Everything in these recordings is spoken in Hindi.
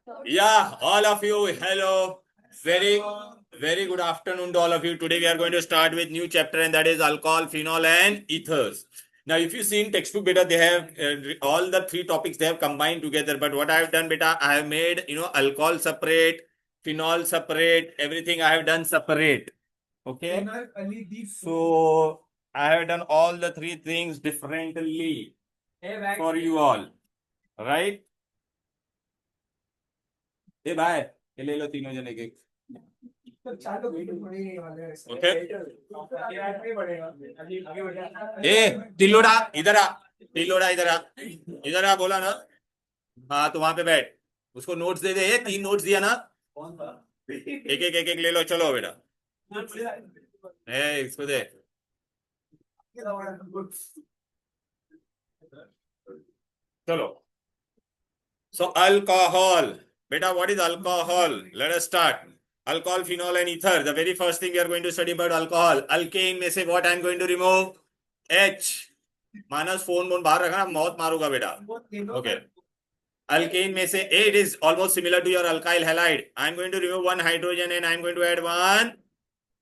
Yeah, all of you, hello. Very, very good afternoon to all of you. Today we are going to start with new chapter, and that is alcohol, phenol, and ethers. Now, if you see in textbook, beta, they have all the three topics they have combined together. But what I have done, beta, I have made alcohol separate, phenol separate, everything I have done separate. Okay. So I have done all the three things differently for you all. Right? ए भाई ये ले लो तीनों जने के ओके ए टिल्लोड़ा इधर आ टिल्लोड़ा इधर आ बोला ना हाँ तो वहां पे बैठ उसको नोट्स दे दे ये 3 नोट्स दिया ना एक ले लो चलो बेटा इसको दे चलो so alcohol beta what is alcohol let us start alcohol phenol and ether the very first thing we are going to study about alcohol alkane में से what I am going to remove H Manas phone bone बाहर रखना मौत मारूंगा बेटा okay alkane में से it is almost similar to your alkyl halide I am going to remove one hydrogen and I am going to add one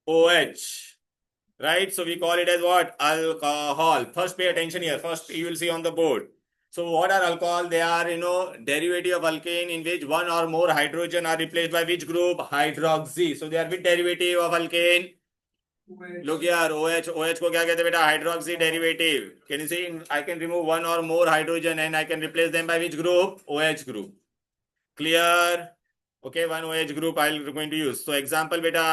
OH right so we call it as what alcohol first pay attention here first you will see on the board so what are alcohol they are derivative of alkane in which one or more hydrogen are replaced by which group hydroxy so they are which derivative of alkane look here OH को क्या कहते हैं बेटा hydroxy derivative can you see I can remove one or more hydrogen and I can replace them by which group OH group clear okay one OH group I'll going to use so example बेटा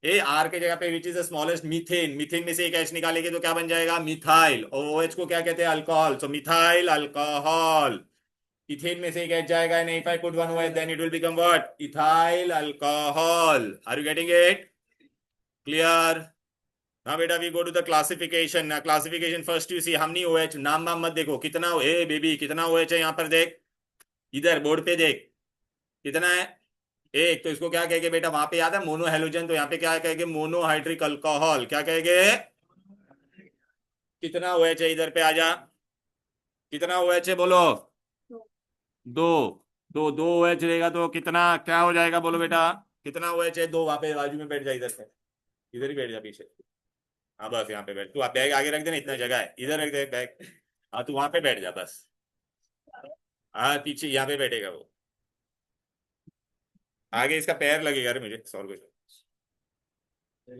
ए आर के जगह पे which is the smallest methane methane में से एक एच निकालेंगे तो क्या बन जाएगा मिथाइल और ओएच को क्या कहते हैं alcohol so methyl alcohol ethane में से एक एच जाएगा नहीं if I put one OH then it will become what ethyl alcohol are you getting it clear ना बेटा we go to the classification ना क्लासिफिकेशन फर्स्ट यू सी हमनी ओएच नाम वाम मत देखो कितना ए बेबी कितना ओएच है यहाँ पर देख इधर बोर्ड पे देख कितना है एक तो इसको क्या कहेंगे बेटा वहां पे याद है मोनो हेलोजन तो यहाँ पे क्या कहेंगे मोनोहाइड्रिक अल्कोहल क्या कहेंगे कितना OH है इधर पे आजा कितना OH है बोलो दो दो OH रहेगा तो कितना क्या हो जाएगा बोलो बेटा कितना OH है दो वहां पे बाजू में बैठ जा इधर पे इधर ही बैठ जा पीछे हाँ बस यहाँ पे बैठ तू बैग आगे रख देना इतना जगह है इधर रख दे बैग हाँ तू वहां पे बैठ जा बस हाँ पीछे यहाँ पे बैठेगा वो आगे इसका पैर लगेगा रे मुझे सॉल्व कुछ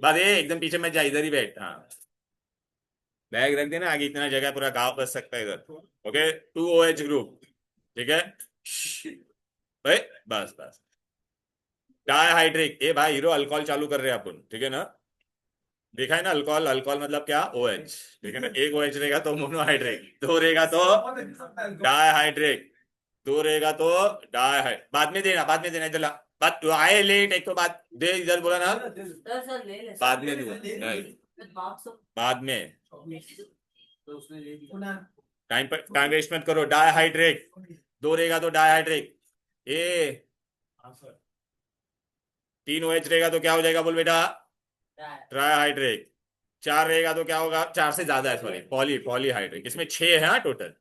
बस ये एकदम पीछे मत जा इधर ही बैठ हाँ बैग रख देना आगे इतना जगह पूरा गांव बच सकता है इधर ओके 2OH ग्रुप ठीक है भाई बस बस डायहाइड्रिक ए भाई हीरो अल्कोहल चालू कर रहे हैं अपन ठीक है ना देखा है ना अल्कोहल अल्कोहल मतलब क्या OH ठीक है ना एक OH रहेगा तो मोनोहाइड्रिक दो रहेगा तो डायहाइड्रिक दो रहेगा तो बाद में देना इधर बात तो आए लेट एक तो बात दे इधर बोला ना बाद में दूंगा बाद में टाइम वेस्ट मत करो डायहाइड्रिक दो रहेगा तो डायहाइड्रिक ए 3OH रहेगा तो क्या हो जाएगा बोल बेटा ट्राइहाइड्रिक 4 रहेगा तो क्या होगा 4 से ज्यादा है सॉरी पॉलीहाइड्रिक इसमें 6 है हाँ टोटल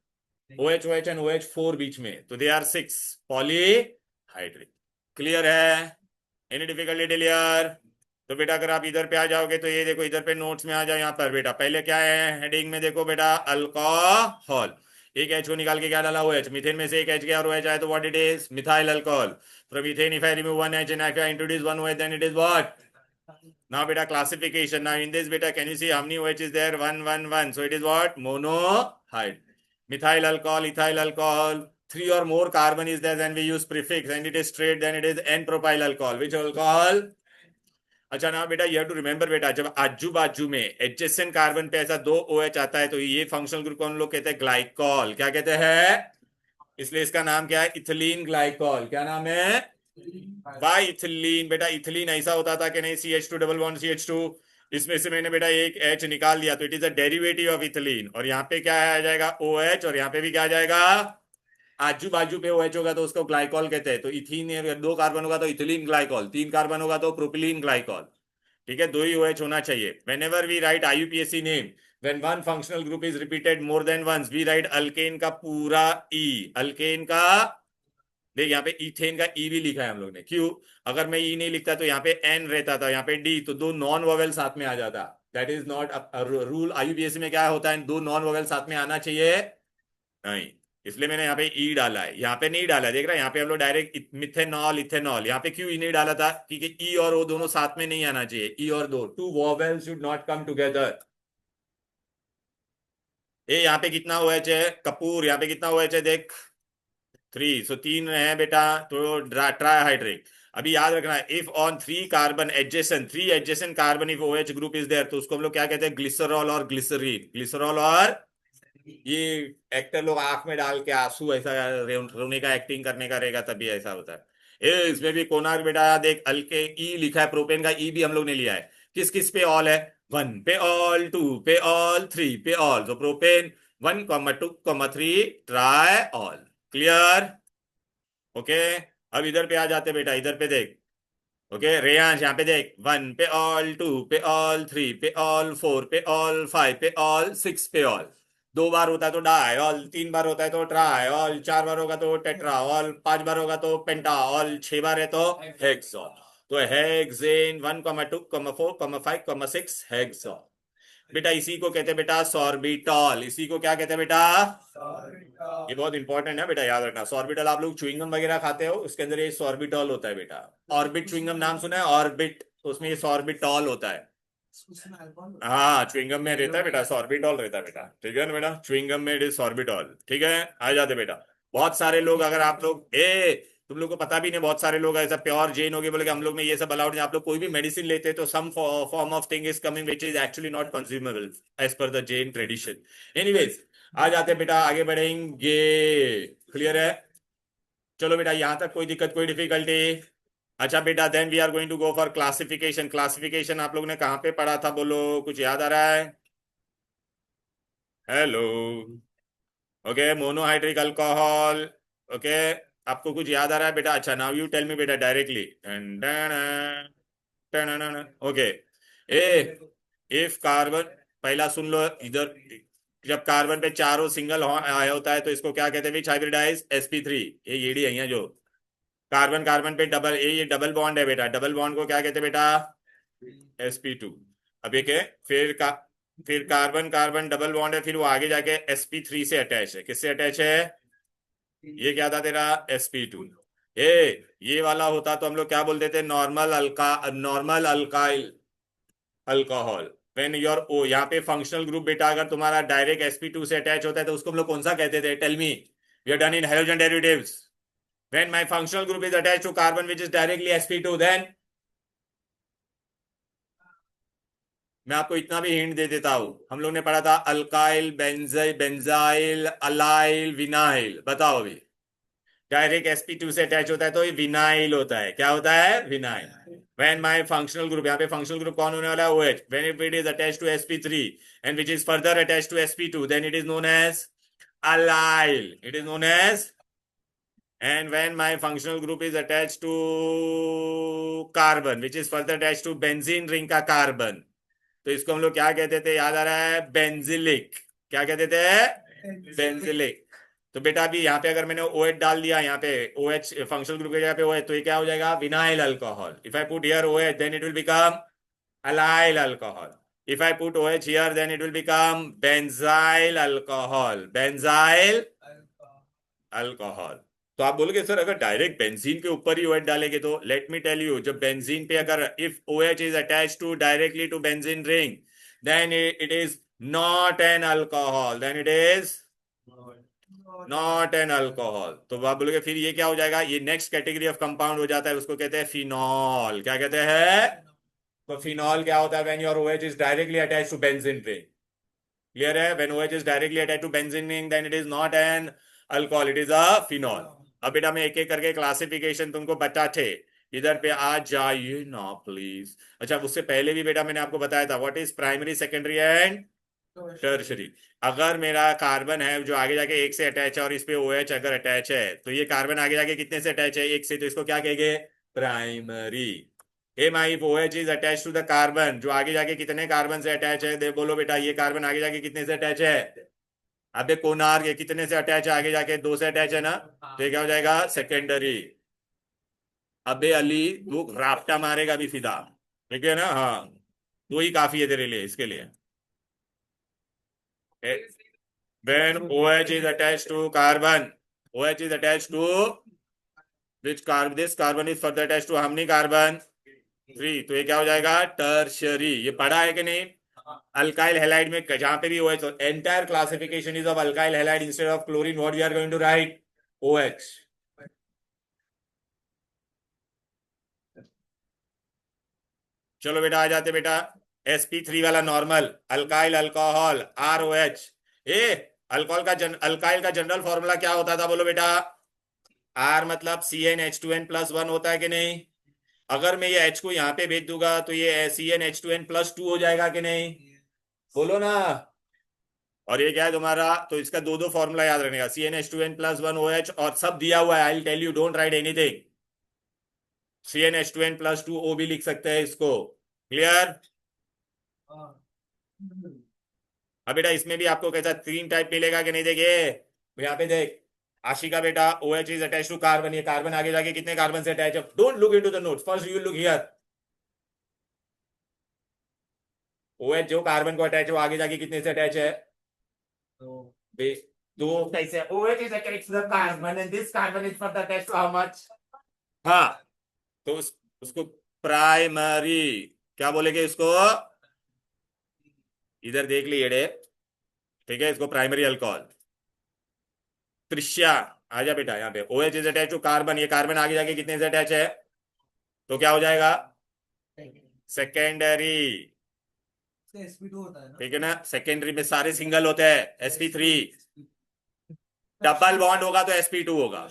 OH एंड OH4 बीच में तो दे आर 6 पॉलीहाइड्रिक क्लियर है एनी डिफिकल्टी क्लियर तो बेटा अगर आप इधर पे आ जाओगे तो ये देखो इधर पे नोट्स में आ जाओ यहाँ पर बेटा पहले क्या है हेडिंग में देखो बेटा अल्कोहल एक एच को निकाल के क्या डाला OH मीथेन में से एक एच गया और OH आया तो what it is methyl alcohol from methane if I remove one H and I introduce one OH then it is what now beta classification now in this beta can you see how many OH is there 1 so it is what monohyd methyl alcohol ethyl alcohol 3 or more carbon is there then we use prefix and it is straight then it is n propyl alcohol which alcohol अच्छा ना बेटा यू हैव टू रिमेंबर बेटा जब आजू बाजू में एडजेसेंट कार्बन पे ऐसा दो OH आता है तो ये फंक्शनल ग्रुप को हम लोग कहते हैं ग्लाइकॉल क्या कहते हैं इसलिए इसका नाम क्या है इथिलीन ग्लाइकॉल क्या नाम है वाई इथिलीन बेटा इथिलीन ऐसा होता था कि नहीं CH2 डबल बॉन्ड CH2 इसमें से मैंने बेटा एक H निकाल दिया तो it is a derivative of ethylene और यहाँ पे क्या आ जाएगा OH और यहाँ पे भी क्या आ जाएगा आजू बाजू पे OH होगा तो उसको ग्लाइकॉल कहते हैं तो इथीन 2 कार्बन होगा तो इथिलीन ग्लाइकॉल 3 कार्बन होगा तो प्रोपिलीन ग्लाइकॉल ठीक है 2 ही OH होना चाहिए whenever we write IUPAC name when one functional group is repeated more than once we write alkane का पूरा E अल्केन का देख यहाँ पे इथेन का ई भी लिखा है हम लोग ने, क्यों? अगर मैं ई नहीं लिखता तो यहाँ पे एन रहता था, यहाँ पे डी, तो दो नॉन वोवेल साथ में आ जाता। That is not rule. आईयूपीएससी में क्या होता है, दो नॉन वोवेल साथ में आना चाहिए, नहीं, इसलिए मैंने यहाँ पे ई डाला है, यहाँ पे नहीं डाला। देख रहा है, यहाँ पे हम लोग डायरेक्ट मिथेनॉल इथेनॉल, यहाँ पे क्यों ई नहीं डाला था? क्योंकि ई और ओ दोनों साथ में नहीं आना चाहिए, ई और दो, two vowel should not come together. ये यहाँ पे कितना ओ एच है कपूर, यहाँ पे कितना ओ एच है देख, 3, सो 3 है बेटा, तो ट्राई हाइड्रिक। अभी याद रखना, if on 3 carbon adjacent, 3 adjacent carbon if OH group is there, तो उसको हम लोग क्या कहते हैं, ग्लिसरॉल और ग्लिसरीन, ग्लिसरॉल और, ये एक्टर लोग आंख में डाल के आंसू ऐसा रोने का एक्टिंग करने का रहेगा तभी ऐसा होता है। इसमें भी कोनार बेटा देख, हल्के ई लिखा है, प्रोपेन का ई भी हम लोग ने लिया है, किस किस पे ऑल है, 1 पे ऑल, 2 पे ऑल, 3 पे ऑल, तो propane 1,2,3 try all. Clear? Okay, अब इधर पे आ जाते बेटा, इधर पे देख। ओके रेयांश, यहाँ पे देख, 1 पे ऑल, 2 पे ऑल, 3 पे ऑल, 4 पे ऑल, 5 पे ऑल, 6 पे ऑल। 2 बार होता है तो डाई ऑल, 3 बार होता है तो ट्राई ऑल, 4 बार होगा तो टेट्रा ऑल, 5 बार होगा तो पेंटा ऑल, 6 बार है तो हेक्सॉल। तो हेक्सेन 1,2,4,5,6 हेक्सॉल। बेटा इसी को कहते हैं बेटा सॉर्बिटॉल, इसी को क्या कहते हैं बेटा? ये बहुत इंपॉर्टेंट है बेटा, याद रखना। सॉर्बिटॉल, आप लोग च्युइंगम वगैरह खाते हो, उसके अंदर ये सॉर्बिटॉल होता है बेटा। ऑर्बिट च्युइंगम नाम सुना है, ऑर्बिट, तो उसमें ये सॉर्बिटॉल होता है। हाँ च्युइंगम में रहता है बेटा, सॉर्बिटॉल रहता है बेटा, ठीक है ना बेटा, च्युइंगम में इट इज सॉर्बिटॉल, ठीक है। आ जाते बेटा, बहुत सारे लोग, अगर आप लोग तुम लोग को पता भी नहीं, बहुत सारे लोग ऐसा प्योर जैन हो गए बोले कि हम लोग में ये सब अलाउड नहीं। आप लोग कोई भी मेडिसिन लेते हैं तो some form of thing is coming which is actually not consumable as per the Jain tradition. Anyways, आ जाते हैं बेटा, आगे बढ़ेंगे। क्लियर है? चलो बेटा, यहां तक कोई दिक्कत, कोई डिफिकल्टी? अच्छा बेटा, then we are going to go for classification. Classification आप लोग ने कहाँ पे पढ़ा था, बोलो, कुछ याद आ रहा है? Hello? Okay, monohydric alcohol. Okay, आपको कुछ याद आ रहा है बेटा? अच्छा, नाउ यू टेल मी बेटा directly. Okay, A if carbon, पहला सुन लो इधर, जब कार्बन पे चारों सिंगल होता है तो इसको क्या कहते हैं? विच हाइब्रिडाइज sp3। ये येड़ी है यहाँ जो, कार्बन कार्बन पे डबल, ये डबल बॉन्ड है बेटा, डबल बॉन्ड को क्या कहते हैं बेटा? sp2। अब एक है, फिर कार्बन कार्बन डबल बॉन्ड है, फिर वो आगे जाके sp3 से अटैच है। किससे अटैच है? ये क्या था तेरा? sp2। ए ये वाला होता तो हम लोग क्या बोलते थे? Normal alkyl alcohol. When your O, यहाँ पे फंक्शनल ग्रुप बेटा अगर तुम्हारा डायरेक्ट sp2 से अटैच होता है तो उसको हम लोग कौन सा कहते थे? Tell me, we are done in hydrogen derivatives. When my functional group is attach to carbon which is directly sp2, then, मैं आपको इतना भी हिंट दे देता हूं, हम लोग ने पढ़ा था अल्काइल, बेंजाइल, अलाइल, विनाइल। बताओ अभी, डायरेक्ट sp2 से अटैच होता है तो ये विनाइल होता है। क्या होता है? Vinyl. When my functional group, यहाँ पे फंक्शनल ग्रुप कौन होने वाला है? OH। When if it is attached to sp3 and which is further attached to sp2, then it is known as allyl, it is known as. And when my functional group is attached to carbon, which is further attached to benzene ring का कार्बन, तो इसको हम लोग क्या कहते थे? याद आ रहा है? बेंजिलिक। क्या कहते थे? बेंजिलिक। तो बेटा अभी यहाँ पे अगर मैंने OH डाल दिया, यहाँ पे OH फंक्शनल ग्रुप की जगह पे OH, तो ये क्या हो जाएगा? Vinyl alcohol. If I put here OH, then it will become allyl alcohol. If I put OH here, then it will become benzyl alcohol, benzyl alcohol. तो आप बोलोगे सर अगर डायरेक्ट बेंजीन के ऊपर ही OH डालेंगे तो, लेट मी टेल यू, जब बेंजीन पे अगर if OH is attached to directly to benzene ring, then it is not an alcohol, then it is not an alcohol. तो आप बोलोगे फिर ये क्या हो जाएगा? ये नेक्स्ट कैटेगरी ऑफ कंपाउंड हो जाता है, उसको कहते हैं फिनॉल। क्या कहते हैं? तो फिनॉल क्या होता है? When your OH is directly attached to benzene ring. Clear है? When OH is directly attached to benzene ring, then it is not an alcohol, it is a phenol. अब बेटा मैं एक एक करके क्लासिफिकेशन तुमको बताते, इधर पे आ जाइए ना प्लीज। अच्छा, उससे पहले भी बेटा मैंने आपको बताया था what is primary, secondary and tertiary. अगर मेरा कार्बन है जो आगे जाके एक से अटैच है और इस पे OH अगर अटैच है, तो ये कार्बन आगे जाके कितने से अटैच है? एक से, तो इसको क्या कहेंगे? Primary. A my OH is attach to the carbon, जो आगे जाके कितने कार्बन से अटैच है? दे बोलो बेटा, ये कार्बन आगे जाके कितने से अटैच है? अबे कोनार्क ये कितने से अटैच है, आगे जाके 2 से अटैच है ना, तो ये क्या हो जाएगा, सेकेंडरी। अबे अली तू राफ्टा मारेगा भी फिदा, ठीक है ना, हाँ, तो ही काफी है तेरे लिए, इसके लिए। When OH is attached to carbon, OH is attached to which carbon? This carbon is further attached to how many carbon? 3, तो ये क्या हो जाएगा, टर्शरी। ये पढ़ा है कि नहीं? अल्काइल हैलाइड में जहां पे भी OH, entire classification is of alkyl halide, instead of chlorine what we are going to write, OH। चलो बेटा आ जाते बेटा, sp3 वाला नॉर्मल अल्काइल अल्कोहल ROH। ए अल्कोहल का अल्काइल का जनरल फॉर्मूला क्या होता था, बोलो बेटा? R मतलब CnH2n+1 होता है कि नहीं? अगर मैं ये H को यहाँ पे भेज दूंगा तो ये CnH2n+2 हो जाएगा कि नहीं? बोलो ना। और ये क्या है तुम्हारा, तो इसका दो दो फॉर्मूला याद रखने का, CnH2n+1 OH, और सब दिया हुआ है, I will tell you, don't write anything. CnH2n+2 O भी लिख सकते हैं इसको, क्लियर? अब बेटा इसमें भी आपको कैसा 3 टाइप मिलेगा कि नहीं, देखिए यहाँ पे देख, आशिका बेटा, OH is attach to carbon, ये कार्बन आगे जाके कितने कार्बन से अटैच है, don't look into the notes, first you look here. OH जो कार्बन को अटैच है वो आगे जाके कितने से अटैच है, बे- दो कैसे, OH is attach to the carbon and this carbon is further attach to how much, हाँ, तो उसको प्राइमरी क्या बोलेंगे इसको, इधर देख लिए, ठीक है, इसको प्राइमरी अल्कोहल। त्रिष्या, आजा बेटा यहाँ पे, OH is attach to carbon, ये कार्बन आगे जाके कितने से अटैच है, तो क्या हो जाएगा, सेकेंडरी, ठीक है ना, सेकेंडरी में सारे सिंगल होते हैं, sp3। डबल बॉन्ड होगा तो sp2 होगा,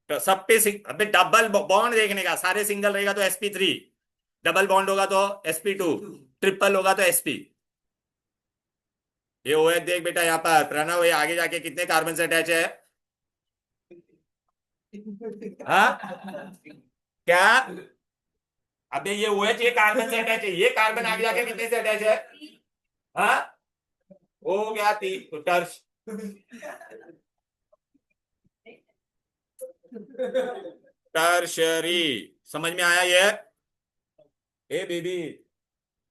तो सब पे अबे डबल बॉन्ड देखने का, सारे सिंगल रहेगा तो sp3, डबल बॉन्ड होगा तो sp2, ट्रिपल होगा तो sp। ये OH देख बेटा यहाँ पर प्रणव, ये आगे जाके कितने कार्बन से अटैच है, हाँ क्या, अबे ये OH ये कार्बन से अटैच है, ये कार्बन आगे जाके कितने से अटैच है, हाँ, हो गया तो टर्शरी, समझ में आया ये? ए बेबी,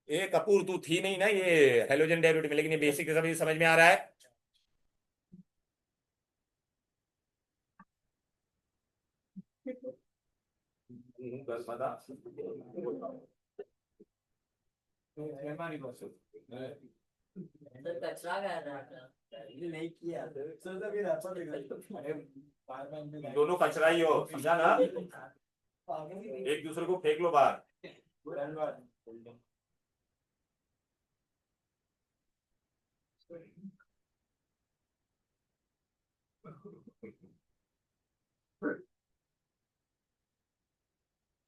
ए कपूर तू थी नहीं ना ये हेलोजन डेरिवेटिव में, लेकिन ये बेसिक सभी समझ में आ रहा है। दोनों कचरा ही हो, समझा ना, एक दूसरे को फेंक लो बाहर।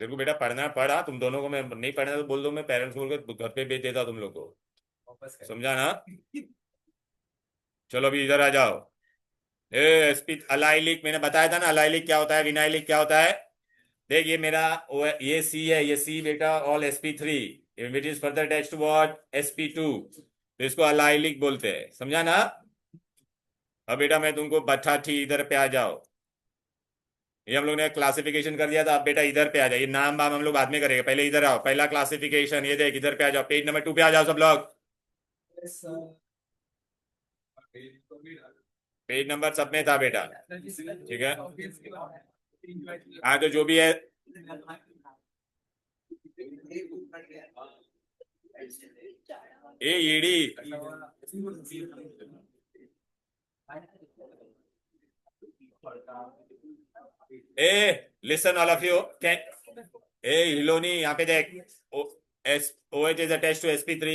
देखो बेटा पढ़ना पढ़ा, तुम दोनों को, मैं नहीं पढ़ना तो बोल दो, मैं पेरेंट्स बोल के घर पे भेज देता तुम लोग को, समझा ना? चलो अभी इधर आ जाओ। अलाइलिक मैंने बताया था ना, अलाइलिक क्या होता है, विनाइलिक क्या होता है, देख ये मेरा ये सी है, ये सी बेटा all sp3, which is further attach to what, sp2, तो इसको अलाइलिक बोलते हैं, समझा ना? अब बेटा मैं तुमको बच्चा ठीक इधर पे आ जाओ, ये हम लोग ने क्लासिफिकेशन कर दिया था, अब बेटा इधर पे आ जाओ, ये नाम वाम हम लोग बाद में करेंगे, पहले इधर आओ, पहला क्लासिफिकेशन ये देख, इधर पे आ जाओ, पेज नंबर 2 पे आ जाओ सब लोग, पेज नंबर सब में था बेटा, ठीक है, हाँ तो जो भी है, ए ईडी, ए लिसन ऑल ऑफ यू, ए हिलोनी यहाँ पे देख, ओ एस OH is attach to sp3,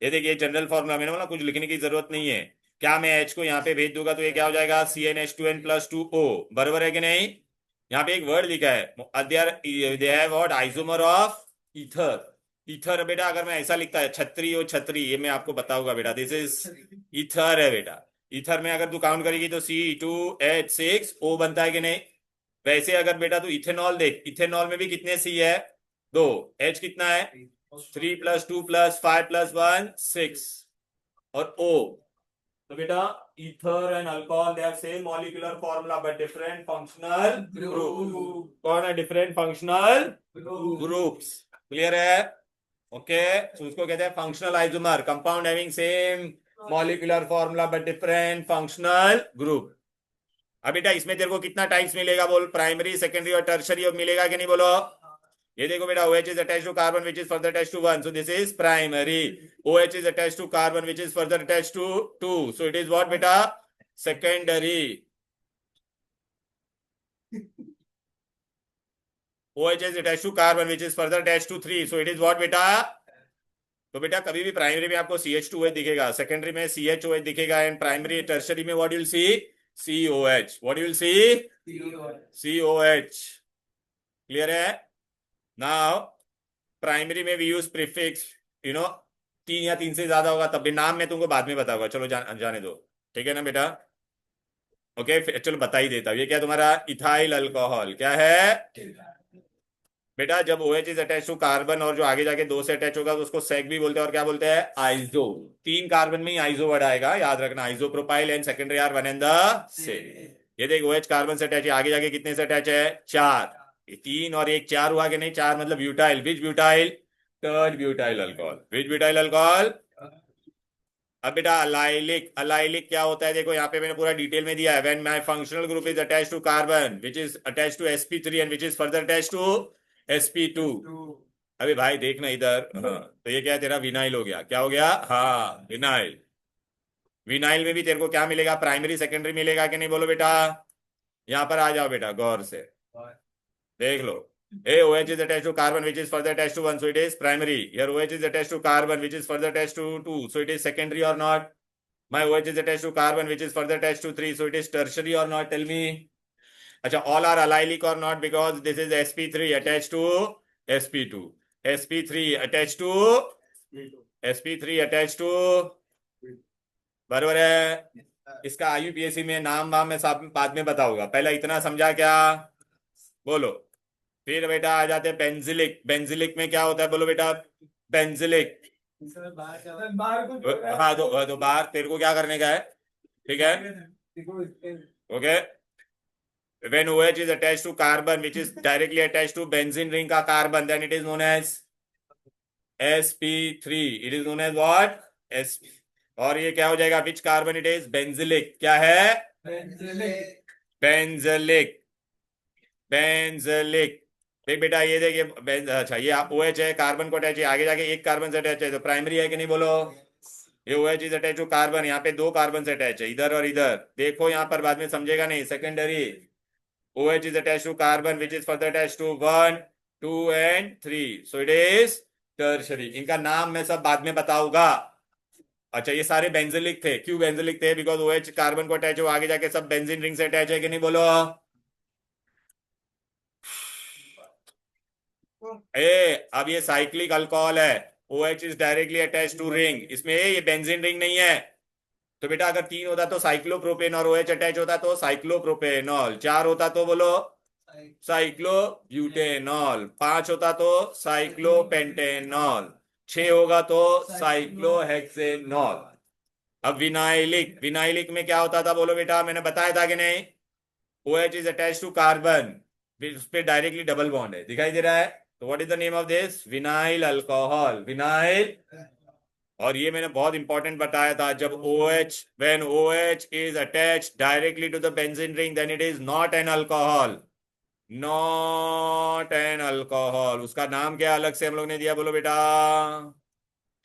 ये देखिए जनरल फॉर्मूला, मैंने बोला कुछ लिखने की जरूरत नहीं है, क्या मैं H को यहाँ पे भेज दूंगा तो ये क्या हो जाएगा, CnH2n+2O, बराबर है कि नहीं? यहाँ पे एक वर्ड लिखा है, they have what, isomer of ether, ether बेटा अगर मैं ऐसा लिखता है छतरी ओ छतरी, ये मैं आपको बताऊंगा बेटा, दिस इज ईथर है बेटा, ईथर में अगर तू काउंट करेगी तो C2H6O बनता है कि नहीं? वैसे अगर बेटा तू इथेनॉल देख, इथेनॉल में भी कितने सी है, दो, H कितना है, 3+2+5+1 6, और O तो बेटा ether and alcohol they have same molecular formula but different functional group. कौन है डिफरेंट फंक्शनल ग्रुप्स? क्लियर है? ओके, तो उसको कहते हैं functional isomer, compound having same molecular formula but different functional group. अब बेटा इसमें तेरे को कितना टाइप्स मिलेगा बोल? प्राइमरी, सेकेंडरी और टर्शरी अब मिलेगा कि नहीं बोलो? ये देखो बेटा, OH is attached to carbon which is further attached to 1, so this is primary. OH is attached to carbon which is further attached to 2, so it is what beta? Secondary. OH is attached to carbon which is further attached to 3, so it is what beta? तो बेटा कभी भी प्राइमरी में आपको CH2OH दिखेगा, सेकेंडरी में CHOH दिखेगा, एंड प्राइमरी टर्शरी में what you will see? COH. What you will see? COH. Clear है? नाउ प्राइमरी में we use prefix, you know, 3 या 3 से ज्यादा होगा तब भी. नाम मैं तुमको बाद में बताऊंगा, चलो जाने दो. ठीक है ना बेटा? ओके, चलो बता ही देता हूं. ये क्या तुम्हारा इथाइल अल्कोहल क्या है बेटा? जब OH is attach to carbon और जो आगे जाके 2 से अटैच होगा तो उसको सेक भी बोलते हैं, और क्या बोलते हैं? आइजो. 3 कार्बन में ही आइजो वर्ड आएगा, याद रखना. Iso propyl and secondary R one and the same. ये देख, OH कार्बन से अटैच है, आगे जाके कितने से अटैच है? 4. 3 और 1 4 हुआ कि नहीं? 4 मतलब butyl. Which butyl? Third butyl alcohol. Which butyl alcohol? अब बेटा अलाइलिक. अलाइलिक क्या होता है? देखो यहाँ पे मैंने पूरा डिटेल में दिया है. When my functional group is attached to carbon which is attached to sp3 and which is further attached to sp2. अबे भाई देखना इधर. हाँ, तो ये क्या है तेरा? विनाइल हो गया. क्या हो गया? हाँ, विनाइल. विनाइल में भी तेरे को क्या मिलेगा? प्राइमरी सेकेंडरी मिलेगा कि नहीं बोलो बेटा? यहाँ पर आ जाओ बेटा गौर से देख लो. OH is attached to carbon which is further attached to 1, so it is primary. Here OH is attached to carbon which is further attached to 2, so it is secondary or not? My OH is attached to carbon which is further attached to 3, so it is tertiary or not? Tell me. Acha, all are allylic or not? Because this is sp3 attached to sp2. sp3 attached to sp3 attached to. बराबर है? इसका IUPAC में नाम वाम में सब बाद में बताऊंगा, पहले इतना समझा क्या? बोलो. फिर बेटा आ जाते हैं बेंजिलिक. बेंजिलिक में क्या होता है बोलो बेटा? बेंजिलिक. हाँ, तो बाहर तेरे को क्या करने का है? ठीक है, okay. When OH is attached to carbon which is directly attached to benzene ring का carbon, then it is known as sp3. It is known as what? sp. और ये क्या हो जाएगा? which carbon it is? Benzylic. क्या है? बेंजिलिक. बेंजिलिक. देख बेटा, ये देख, ये अच्छा, ये OH है, कार्बन को अटैच है, आगे जाके एक कार्बन से अटैच है, तो प्राइमरी है कि नहीं बोलो? ये OH is attach to carbon, यहाँ पे 2 कार्बन से अटैच है, इधर और इधर. देखो यहाँ पर बाद में समझेगा नहीं. Secondary. OH is attached to carbon which is further attached to 1, 2 and 3. So it is tertiary. इनका नाम मैं सब बाद में बताऊंगा. अच्छा, ये सारे बेंजिलिक थे. क्यों बेंजिलिक थे? बिकॉज OH कार्बन को अटैच हो, आगे जाके सब बेंजीन रिंग से अटैच है कि नहीं बोलो? अब ये साइक्लिक अल्कोहल है. OH is directly attach to ring. इसमें ये बेंजीन रिंग नहीं है. तो बेटा अगर 3 होता तो साइक्लोप्रोपेन और OH अटैच होता तो साइक्लोप्रोपेनॉल. 4 होता तो बोलो साइक्लोब्यूटेनॉल. 5 होता तो साइक्लोपेंटेनॉल. 6 होगा तो साइक्लोहेक्सेनॉल. अब विनाइलिक. विनाइलिक में क्या होता था बोलो बेटा? मैंने बताया था कि नहीं? OH is attach to carbon, उस पे डायरेक्टली डबल बॉन्ड है, दिखाई दे रहा है. तो what is the name of this? Vinyl alcohol. Vinyl. और ये मैंने बहुत इंपॉर्टेंट बताया था. जब OH, when OH is attached directly to the benzene ring, then it is not an alcohol. Not an alcohol. उसका नाम क्या अलग से हम लोग ने दिया बोलो बेटा?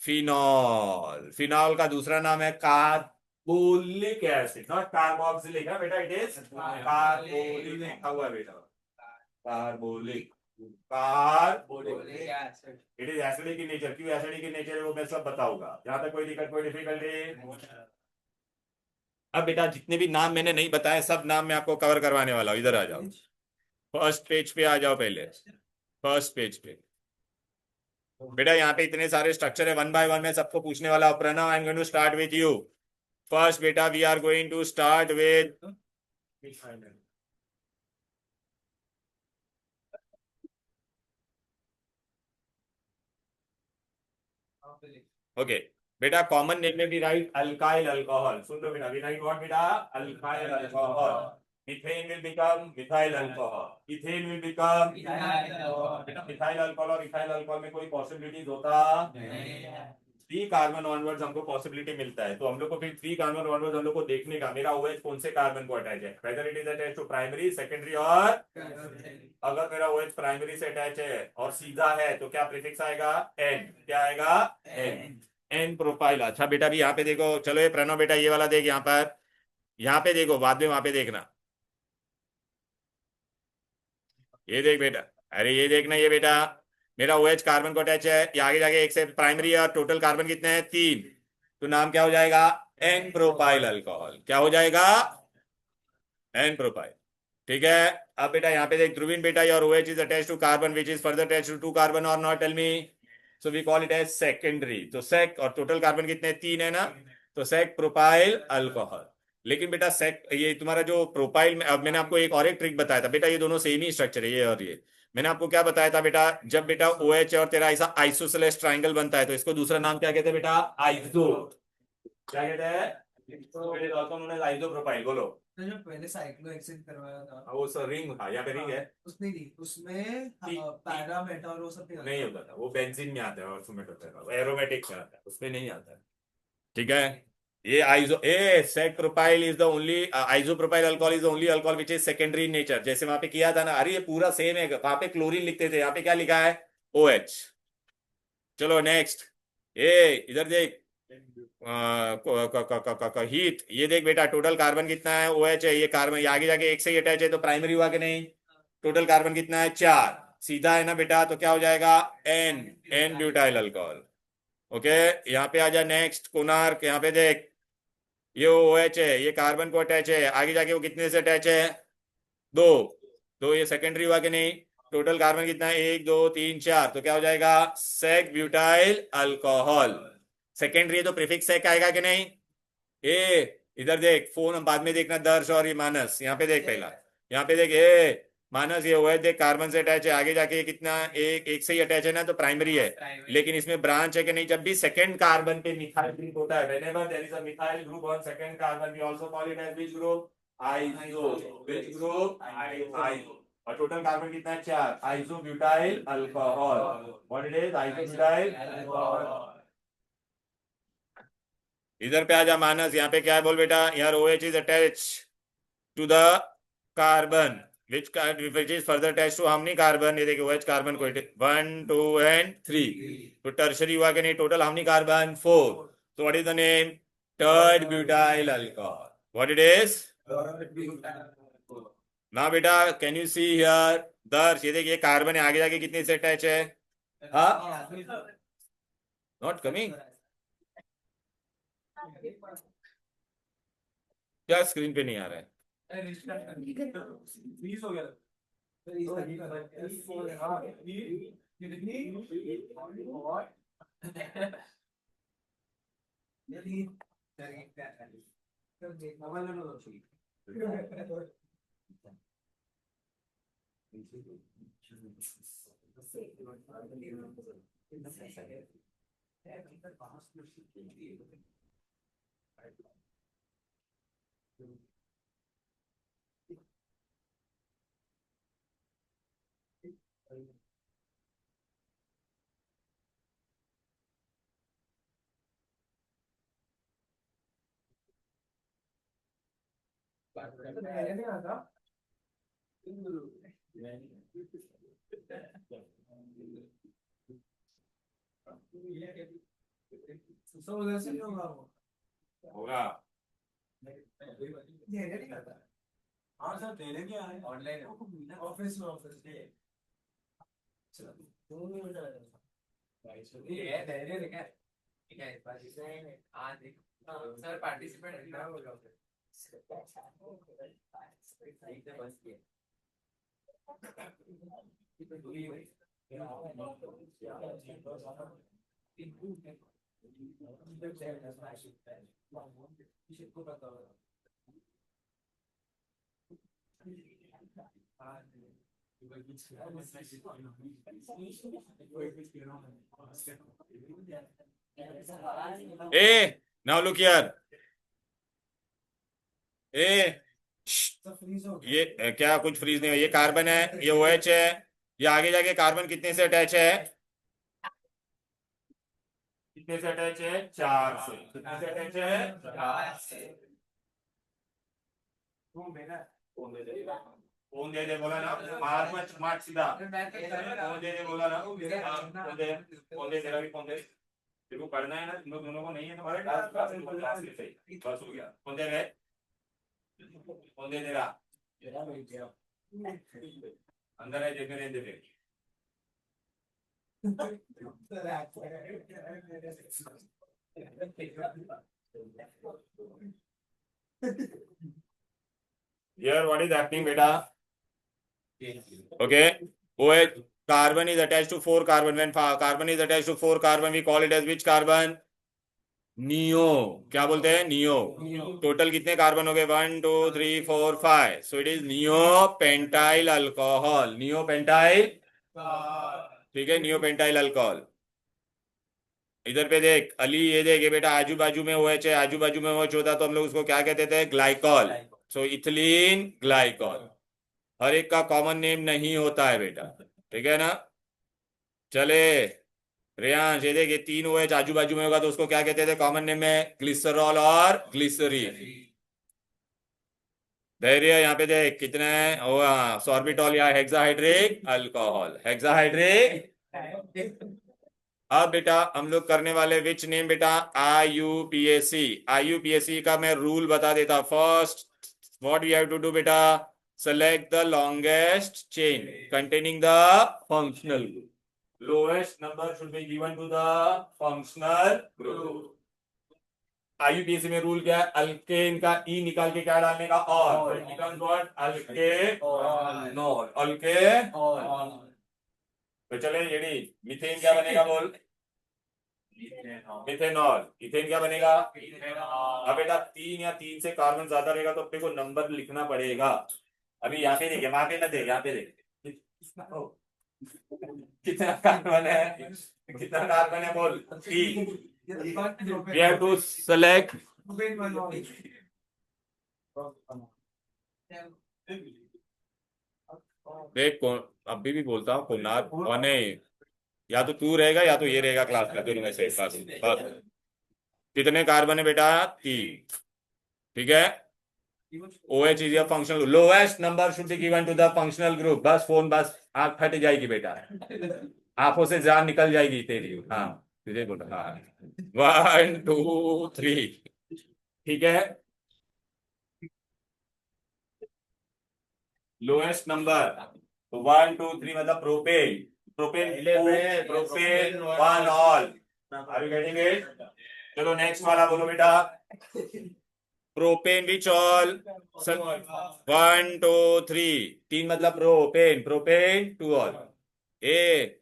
फिनॉल. फिनॉल का दूसरा नाम है कार्बोलिक एसिड, नॉट कार्बोक्सिलिक है बेटा. इट इज कार्बोलिक लिखा हुआ है बेटा. Carbolic. Carbolic acid. It is acidic in nature. क्यों एसिडिक इन नेचर है वो मैं सब बताऊंगा. यहां तक कोई दिक्कत, कोई डिफिकल्टी? अब बेटा जितने भी नाम मैंने नहीं बताए सब नाम मैं आपको कवर करवाने वाला हूं. इधर आ जाओ, फर्स्ट पेज पे आ जाओ. पहले फर्स्ट पेज पे बेटा, यहाँ पे इतने सारे स्ट्रक्चर है, 1 बाय 1 में सबको पूछने वाला हूं. Pranav, I am going to start with you. First बेटा we are going to start with okay. बेटा कॉमन नेम में भी राइट अल्काइल अल्कोहल। सुन लो बेटा, वी राइट व्हाट बेटा, alkyl alcohol. Methane will become methyl alcohol, ethane will become बेटा मिथाइल अल्कोहल और इथाइल अल्कोहल में कोई पॉसिबिलिटीज होता नहीं। 3 कार्बन ऑनवर्ड्स हमको पॉसिबिलिटी मिलता है, तो हम लोग को फिर 3 कार्बन ऑनवर्ड्स हम लोग को देखने का मेरा OH कौन से कार्बन को अटैच है, whether it is attach to primary, secondary और अगर मेरा OH प्राइमरी से अटैच है और सीधा है तो क्या प्रीफिक्स आएगा, एन। क्या आएगा, एन। N propyl. अच्छा बेटा भी यहाँ पे देखो, चलो ये प्रणव बेटा ये वाला देख, यहाँ पे देखो, बाद में वहां पे देखना। ये देख बेटा, अरे ये देखना, ये बेटा मेरा OH कार्बन को अटैच है, ये आगे जाके एक से प्राइमरी और टोटल कार्बन कितने हैं, 3। तो नाम क्या हो जाएगा, एन प्रोपाइल अल्कोहल। क्या हो जाएगा, एन प्रोपाइल। ठीक है। अब बेटा यहाँ पे देख ध्रुवीन बेटा, your OH is attach to carbon which is further attach to 2 carbon or not, tell me. So we call it as secondary. तो सेक और टोटल कार्बन कितने, 3 है ना, तो सेक प्रोपाइल अल्कोहल। लेकिन बेटा सेक, ये तुम्हारा जो प्रोपाइल में, अब मैंने आपको एक और एक ट्रिक बताया था बेटा, ये दोनों सेम ही स्ट्रक्चर है, ये और ये। मैंने आपको क्या बताया था बेटा, जब बेटा OH और तेरा ऐसा आइसोसेलेस ट्राइंगल बनता है तो इसको दूसरा नाम क्या कहते हैं बेटा, आइसो। क्या कहते हैं, आइसो प्रोपाइल। बोलो। तो जो पहले साइक्लोहेक्सेन करवाया था, वो सर रिंग था, यहाँ पे रिंग है, उसमें नहीं, उसमें पैरा मेटा और वो सब नहीं होता था, वो बेंजीन में आता है और उसमें होता है, एरोमेटिक में आता है, उसमें नहीं आता है। ठीक है। ये iso A set propyl is the only iso propyl alcohol is the only alcohol which is secondary in nature. जैसे वहां पे किया था ना, अरे ये पूरा सेम है, वहां पे क्लोरीन लिखते थे, यहाँ पे क्या लिखा है, OH। चलो नेक्स्ट, ये इधर देख, हीट, ये देख बेटा टोटल कार्बन कितना है, OH है, ये कार्बन ये आगे जाके एक से ही अटैच है तो प्राइमरी हुआ कि नहीं, टोटल कार्बन कितना है, 4। सीधा है ना बेटा, तो क्या हो जाएगा, N, N butyl alcohol. Okay. यहाँ पे आ जा नेक्स्ट, कोनार्क, यहाँ पे देख, ये OH है, ये कार्बन को अटैच है, आगे जाके वो कितने से अटैच है, 2। तो ये सेकेंडरी हुआ कि नहीं, टोटल कार्बन कितना है, 1 2 3 4, तो क्या हो जाएगा, सेक ब्यूटाइल अल्कोहल। सेकेंडरी है तो प्रीफिक्स सेक आएगा कि नहीं। ए इधर देख, फोन हम बाद में देखना, दर्श और ये मानस, यहाँ पे देख पहला, यहाँ पे देख, ए मानस ये OH देख कार्बन से अटैच है, आगे जाके ये कितना, एक एक से ही अटैच है ना, तो प्राइमरी है। लेकिन इसमें ब्रांच है कि नहीं, जब भी सेकंड कार्बन पे मिथाइल ग्रुप होता है, whenever there is a methyl group on second carbon we also call it as which group, iso. Which group, iso. और टोटल कार्बन कितना है, 4, iso butyl alcohol. What it is, iso butyl alcohol. इधर पे आजा मानस, यहाँ पे क्या है बोल बेटा, यार OH is attach to the carbon which is further attach to how many carbon, ये देखिए OH कार्बन को 1 2 एंड 3, तो टर्शरी हुआ कि नहीं, टोटल हाउ मेनी कार्बन, 4। तो what is the name, टर्ड butyl alcohol. What it is, ना बेटा कैन यू सी हियर, दर्श ये देखिए कार्बन है, आगे जाके कितने से अटैच है, हाँ, नॉट कमिंग, क्या स्क्रीन पे नहीं आ रहा है, होगा। हाँ सर, देने क्या है, ऑनलाइन ऑफिस में, ऑफिस में ये है, धैर्य रखा है। ठीक है, इस बार इसे आज सर पार्टिसिपेट करना होगा, सही से बस किया। ए नाउ लुक हियर, ए तो फ्रीज हो गया। ये क्या कुछ फ्रीज नहीं है, ये कार्बन है, ये OH है, ये आगे जाके कार्बन कितने से अटैच है, कितने से अटैच है, 4 से, कितने से अटैच है, 4 से। फोन दे दे बोला ना, मार मत मार सीधा, फोन दे दे बोला ना, हाँ, फोन दे तेरा भी फोन दे, तेरे को पढ़ना है ना, तुम लोग दोनों को नहीं है तुम्हारे क्लास में सही, बस हो गया, फोन दे रहे, फोन दे दे रहा, अंदर है देखने दे दे। Here what is happening beta? Okay, OH carbon is attached to 4 carbon. When carbon is attached to 4 carbon, we call it as which carbon? Neo, क्या बोलते हैं, नियो। टोटल कितने कार्बन हो गए, 1 2 3 4 5, so it is neo pentyl alcohol, neo pentyl, ठीक है, नियो पेंटाइल अल्कोहल। इधर पे देख अली, ये देख, ये बेटा आजू बाजू में OH है, आजू बाजू में OH होता तो हम लोग उसको क्या कहते थे, ग्लाइकॉल, सो इथिलीन ग्लाइकॉल। हर एक का कॉमन नेम नहीं होता है बेटा, ठीक है ना। चले रेयांश, ये देख, ये 3 OH आजू बाजू में होगा तो उसको क्या कहते थे कॉमन नेम में, ग्लिसरॉल और ग्लिसरीन। धैर्य, यहाँ पे देख कितने हैं, ओ हाँ, सॉर्बिटॉल या हेक्साहाइड्रिक अल्कोहल, हेक्साहाइड्रिक। अब बेटा हम लोग करने वाले विच नेम बेटा, IUPAC। IUPAC का मैं रूल बता देता। First what we have to do बेटा, select the longest chain containing the functional group. Lowest number should be given to the functional group. IUPAC में रूल क्या है, अल्केन का ई निकाल के क्या डालने का, और अल्केनॉल, अल्केनॉल। तो चले ये मीथेन क्या बनेगा बोल, मिथेनॉल। इथेन क्या बनेगा, अब बेटा 3 या 3 से कार्बन ज्यादा रहेगा तो अपने को नंबर लिखना पड़ेगा। अभी यहाँ पे देख, वहां पे ना देख, यहाँ पे देख, कितना कार्बन है, कितना कार्बन है बोल, 3। We have to select, देख कौन, अभी भी बोलता हूँ कुनार कौन है, या तो तू रहेगा या तो ये रहेगा क्लास में, दोनों में से बस बस। कितने कार्बन है बेटा, 3, ठीक है। OH is a functional, lowest number should be given to the functional group। बस फोन, बस आंख फट जाएगी बेटा, आंखों से जान निकल जाएगी तेरी, हाँ तुझे बोला, हाँ 1 2 3, ठीक है। लोएस्ट नंबर तो 1 2 3 मतलब propane, propane, propane 1 all, are you getting it. चलो नेक्स्ट वाला बोलो बेटा, प्रोपेन विच ऑल, 1 2 3, 3 मतलब प्रोपेन, प्रोपेन 2 ऑल। ए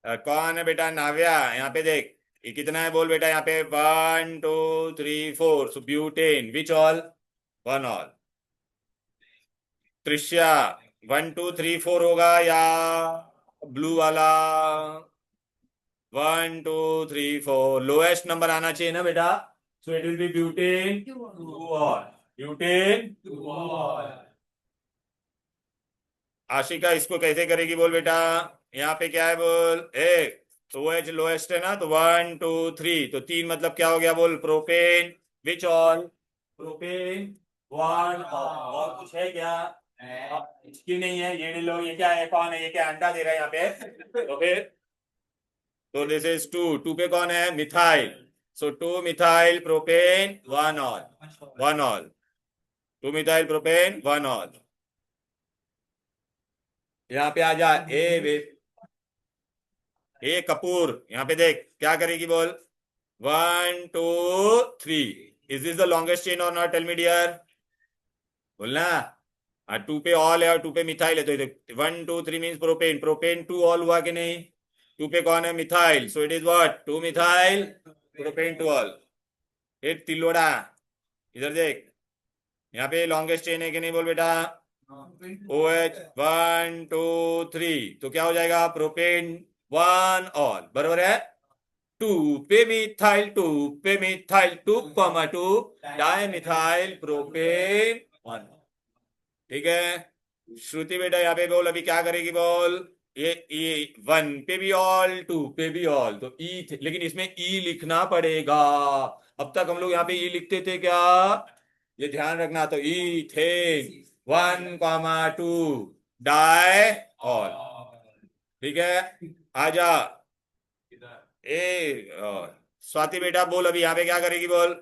कौन है बेटा, नाव्या, यहाँ पे देख, ये कितना है बोल बेटा, यहाँ पे 1 2 3 4, so butane which all, 1 all. त्रिष्या 1 2 3 4 होगा या ब्लू वाला, 1 2 3 4, लोएस्ट नंबर आना चाहिए ना बेटा, so it will be butane 2 all, butane 2 all. Ashika इसको कैसे करेगी बोल बेटा, यहाँ पे क्या है बोल, एक तो OH लोएस्ट है ना, तो 1 2 3, तो 3 मतलब क्या हो गया बोल, प्रोपेन विच ऑल, प्रोपेन 1 और कुछ है क्या, क्यों नहीं है, ये लो, ये क्या है, कौन है, ये क्या अंडा दे रहा है यहाँ पे, तो फिर तो दिस इज 2, 2 पे कौन है, methyl, so 2 methyl propane 1 all, 1 all, 2 methyl propane 1 all. यहाँ पे आ जा, ए कपूर, यहाँ पे देख क्या करेगी बोल, 1 2 3, is this the longest chain और नॉट, टेल मी डियर, बोलना। 2 पे ऑल है और 2 पे मिथाइल है, तो 1 2 3 मीन्स प्रोपेन, प्रोपेन 2 ऑल हुआ कि नहीं, 2 पे कौन है, methyl, so it is what, 2 methyl propane 2 all. एक तिलोड़ा, इधर देख, यहाँ पे लॉन्गेस्ट चेन है कि नहीं बोल बेटा, OH 1 2 3, तो क्या हो जाएगा, प्रोपेन 1 ऑल, बरोबर है। 2 पे मिथाइल 2 कॉमा 2 डाइमिथाइल प्रोपेन 1। ठीक है श्रुति बेटा यहाँ पे बोल अभी क्या करेगी बोल ये 1 पे भी ऑल 2 पे भी ऑल तो ई लेकिन इसमें ई लिखना पड़ेगा। अब तक हम लोग यहाँ पे ई लिखते थे क्या ये ध्यान रखना तो ई थे 1,2 डाई ऑल। ठीक है आजा स्वाति बेटा बोल अभी यहाँ पे क्या करेगी बोल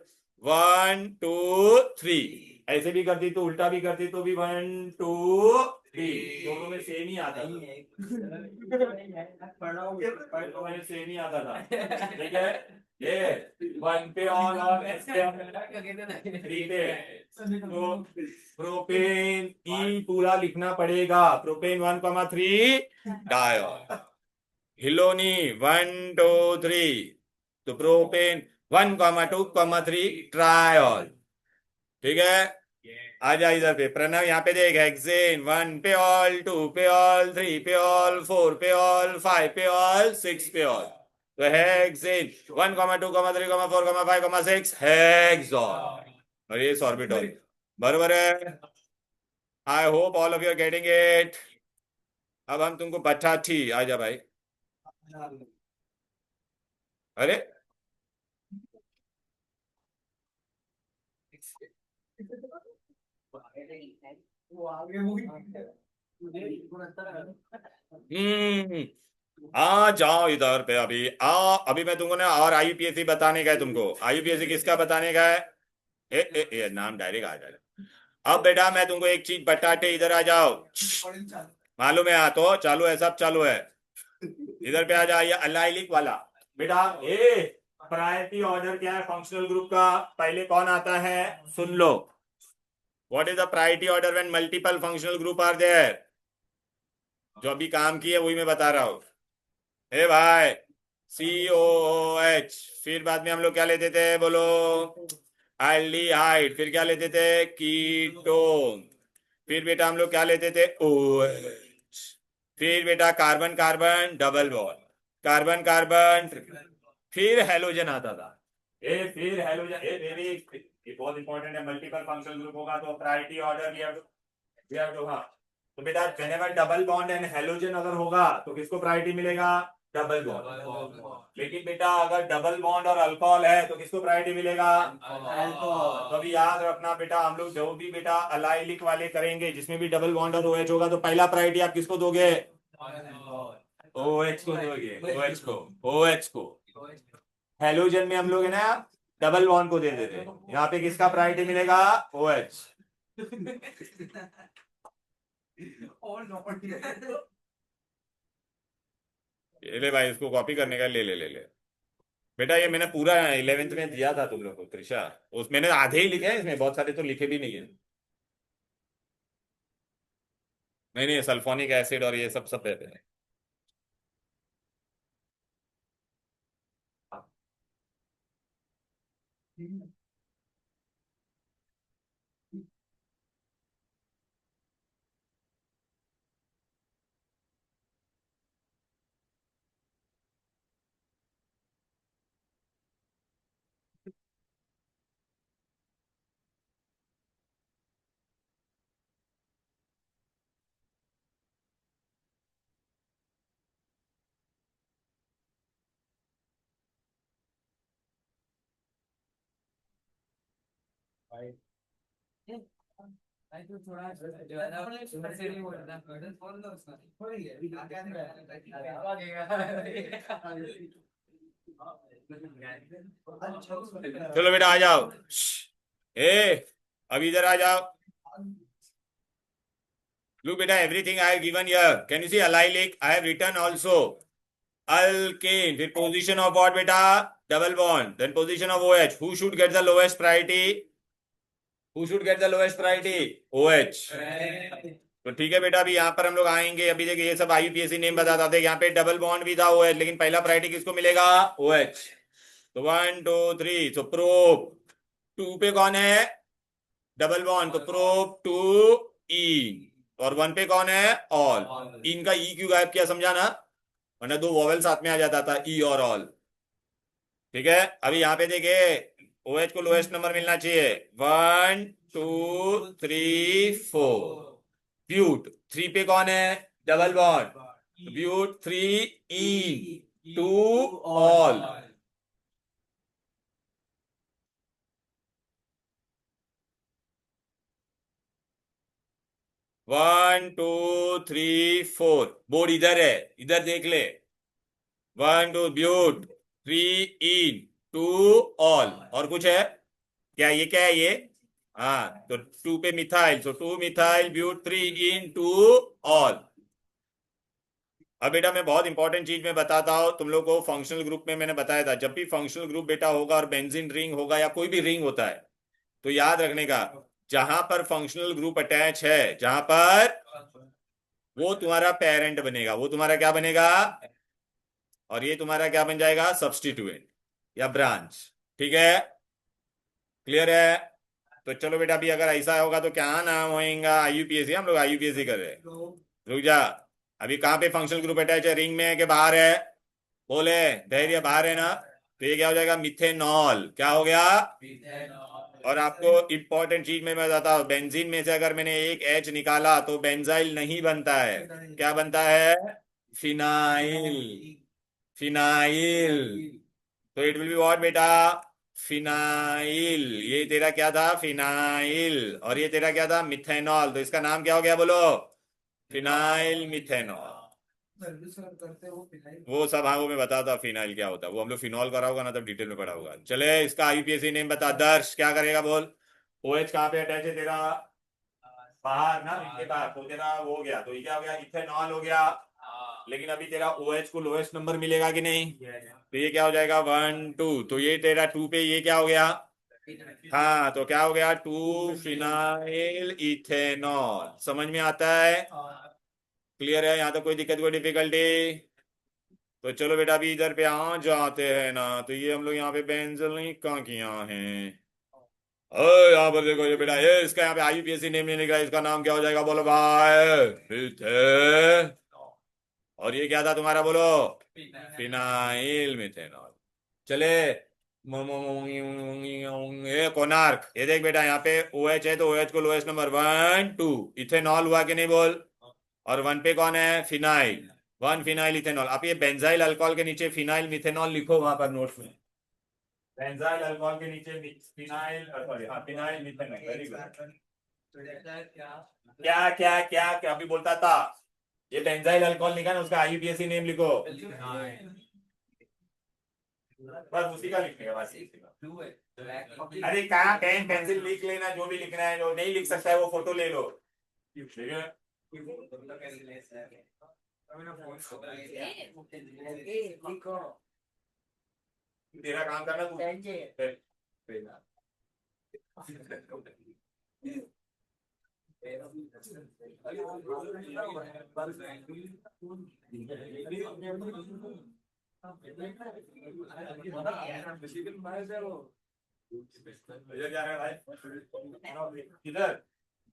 1 2 3 ऐसे भी करती तो उल्टा भी करती तो भी 1 2 3 दोनों में सेम ही आता था सेम ही आता था। ठीक है ये 1 पे ऑन और 3 पे तो प्रोपेन ई पूरा लिखना पड़ेगा प्रोपेन 1,3 डायोल हिलोनी 1 2 3 तो प्रोपेन 1,2,3 ट्रायोल। ठीक है आजा इधर पे प्रणव यहाँ पे देख हेक्सेन 1 पे ऑल 2 पे ऑल 3 पे ऑल 4 पे ऑल 5 पे ऑल 6 पे ऑल तो हेक्सेन 1,2,3,4,5,6 हेक्सॉल और ये सॉर्बिटॉल बराबर है। I hope all of you are getting it. अब हम तुमको बटाठी आजा भाई अरे आ जाओ इधर पे अभी अभी मैं तुमको ना और आईयूपीएससी बताने का है तुमको आईयूपीएससी किसका बताने का है ए नाम डायरेक्ट आ जाएगा। अब बेटा मैं तुमको एक चीज बताते इधर आ जाओ मालूम है तो चालू है सब चालू है इधर पे आ जाइए अलाइलिक वाला बेटा ए प्रायोरिटी ऑर्डर क्या है फंक्शनल ग्रुप का पहले कौन आता है सुन लो what is the priority order when multiple functional group are there जो अभी काम किए वही मैं बता रहा हूं ए भाई COOH फिर बाद में हम लोग क्या लेते थे बोलो एल्डिहाइड फिर क्या लेते थे कीटोन फिर बेटा हम लोग क्या लेते थे OH फिर बेटा carbon carbon double bond carbon carbon फिर हेलोजन आता था फिर हेलोजन ये बहुत इंपॉर्टेंट है मल्टीपल फंक्शनल ग्रुप होगा तो priority order we have to हाँ तो बेटा whenever double bond and halogen अगर होगा तो किसको प्रायोरिटी मिलेगा डबल बॉन्ड। लेकिन बेटा अगर डबल बॉन्ड और अल्कोहल है तो किसको प्रायोरिटी मिलेगा अल्कोहल। तो अभी याद रखना बेटा हम लोग जो भी बेटा अलाइलिक वाले करेंगे जिसमें भी डबल बॉन्ड और OH होगा तो पहला प्रायोरिटी आप किसको दोगे OH को दोगे OH को हेलोजन में हम लोग है ना डबल बॉन्ड को दे देते यहाँ पे किसका प्रायोरिटी मिलेगा OH ये ले भाई इसको कॉपी करने का ले बेटा ये मैंने पूरा 11th में दिया था तुम लोग को त्रिशा उस मैंने आधे ही लिखे हैं इसमें बहुत सारे तो लिखे भी नहीं है नहीं सल्फोनिक एसिड और ये सब रहते हैं। चलो बेटा आ जाओ ए अब इधर आ जाओ look beta everything I have given here can you see allylic I have written also alkane फिर position of what beta double bond then position of OH who should get the lowest priority OH तो ठीक है बेटा अभी यहाँ पर हम लोग आएंगे अभी देखिए ये सब आईयूपीएससी नेम बताता थे यहाँ पे डबल बॉन्ड भी था OH लेकिन पहला प्रायोरिटी किसको मिलेगा OH तो 1 2 3 तो प्रोप 2 पे कौन है डबल बॉन्ड तो प्रोप 2 इन और 1 पे कौन है ऑल इनका ई क्यों गायब किया समझा ना वरना 2 वॉवेल साथ में आ जाता था ई और ऑल ठीक है, अभी यहाँ पे देखिए OH को लोएस्ट नंबर मिलना चाहिए, 1 2 3 4। ब्यूट 3 पे कौन है, double bond, but 3 ene two ol. 1 2 3 4, board इधर है, इधर देख ले। 1 2 ब्यूट 3 इन टू ऑल, और कुछ है क्या, ये क्या है ये, हाँ तो 2 पे methyl, so 2 methyl but 3 ene two ol. अब बेटा मैं बहुत इंपॉर्टेंट चीज में बताता हूँ तुम लोग को, फंक्शनल ग्रुप में मैंने बताया था, जब भी फंक्शनल ग्रुप बेटा होगा और बेंजीन रिंग होगा या कोई भी रिंग होता है, तो याद रखने का, जहां पर फंक्शनल ग्रुप अटैच है, जहां पर, वो तुम्हारा पेरेंट बनेगा, वो तुम्हारा क्या बनेगा, और ये तुम्हारा क्या बन जाएगा, सब्सटीट्यूएंट या ब्रांच। ठीक है, क्लियर है। तो चलो बेटा, अभी अगर ऐसा होगा तो क्या नाम होएगा, IUPAC, हम लोग IUPAC कर रहे हैं। रुक जा, अभी कहाँ पे फंक्शनल ग्रुप अटैच है, रिंग में है कि बाहर है, बोले धैर्य, बाहर है ना, तो ये क्या हो जाएगा, मिथेनॉल, क्या हो गया। और आपको इंपॉर्टेंट चीज में मैं बताता हूँ, बेंजीन में से अगर मैंने एक H निकाला तो बेंजाइल नहीं बनता है, क्या बनता है, फिनाइल, फिनाइल। तो इट विल बी व्हाट बेटा, फिनाइल, ये तेरा क्या था, फिनाइल, और ये तेरा क्या था, मिथेनॉल, तो इसका नाम क्या हो गया बोलो, फिनाइल मिथेनॉल। वो सब हाँ, वो मैं बताता फिनाइल क्या होता है, वो हम लोग फिनॉल करा होगा ना, तब डिटेल में पढ़ा होगा। चले, इसका IUPAC नेम बता, दर्श क्या करेगा बोल, OH कहाँ पे अटैच है तेरा, बाहर ना, इसके बाहर, तो तेरा वो हो गया, तो ये क्या हो गया, इथेनॉल हो गया। लेकिन अभी तेरा OH को लोएस्ट नंबर मिलेगा कि नहीं, तो ये क्या हो जाएगा, 1 2, तो ये तेरा 2 पे ये क्या हो गया, हाँ तो क्या हो गया, 2 फिनाइल इथेनॉल। समझ में आता है, क्लियर है, यहाँ तो कोई दिक्कत कोई डिफिकल्टी। तो चलो बेटा, अभी इधर पे आ जाते हैं ना, तो ये हम लोग यहाँ पे बेंजल नहीं कहाँ किया है, यहाँ पर देखो ये बेटा, ये इसका यहाँ पे IUPAC नेम नहीं निकला, इसका नाम क्या हो जाएगा बोलो भाई, मिथेन। और ये क्या था तुम्हारा बोलो, फिनाइल मिथेनॉल। चले, ये कोनार्क, ये देख बेटा, यहाँ पे OH है तो OH को लोएस्ट नंबर, 1 2, इथेनॉल हुआ कि नहीं बोल, और 1 पे कौन है, फिनाइल, 1 फिनाइल इथेनॉल। आप ये बेंजाइल अल्कोहल के नीचे फिनाइल मिथेनॉल लिखो वहां पर नोट्स में, बेंजाइल अल्कोहल के नीचे फिनाइल, सॉरी हाँ, फिनाइल मिथेनॉल, वेरी गुड। क्या क्या क्या क्या अभी बोलता था, ये बेंजाइल अल्कोहल लिखा ना, उसका IUPAC नेम लिखो, बस उसी का लिखने का, बस उसी का। अरे कहाँ पेन पेंसिल लिख लेना, जो भी लिखना है, जो नहीं लिख सकता है वो फोटो ले लो, ठीक है। तेरा काम करना तू, इधर जा रहा है भाई, किधर,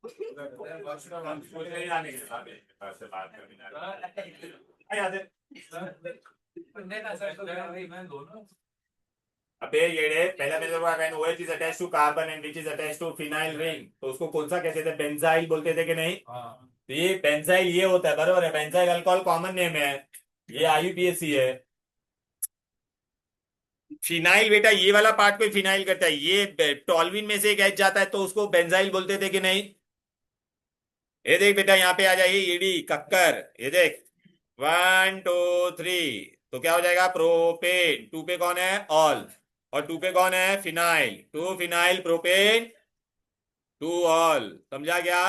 हम सोच रहे हैं आने के साथ से बात करने आ जाते। अबे ये पहले मैंने बोला when OH is attached to carbon and which is attached to phenyl ring, तो उसको कौन सा कहते थे, बेंजाइल बोलते थे कि नहीं, तो ये बेंजाइल ये होता है, बरोबर है, बेंजाइल अल्कोहल कॉमन नेम है, ये IUPAC है। फिनाइल बेटा ये वाला पार्ट पे फिनाइल करता है, ये टॉल्विन में से एक एच जाता है तो उसको बेंजाइल बोलते थे कि नहीं। ये देख बेटा, यहाँ पे आ जाइए, ईडी कक्कर, ये देख, 1 2 3, तो क्या हो जाएगा, प्रोपेन, 2 पे कौन है, ऑल, और 2 पे कौन है, फिनाइल, 2 फिनाइल प्रोपेन, 2 ऑल, समझा क्या।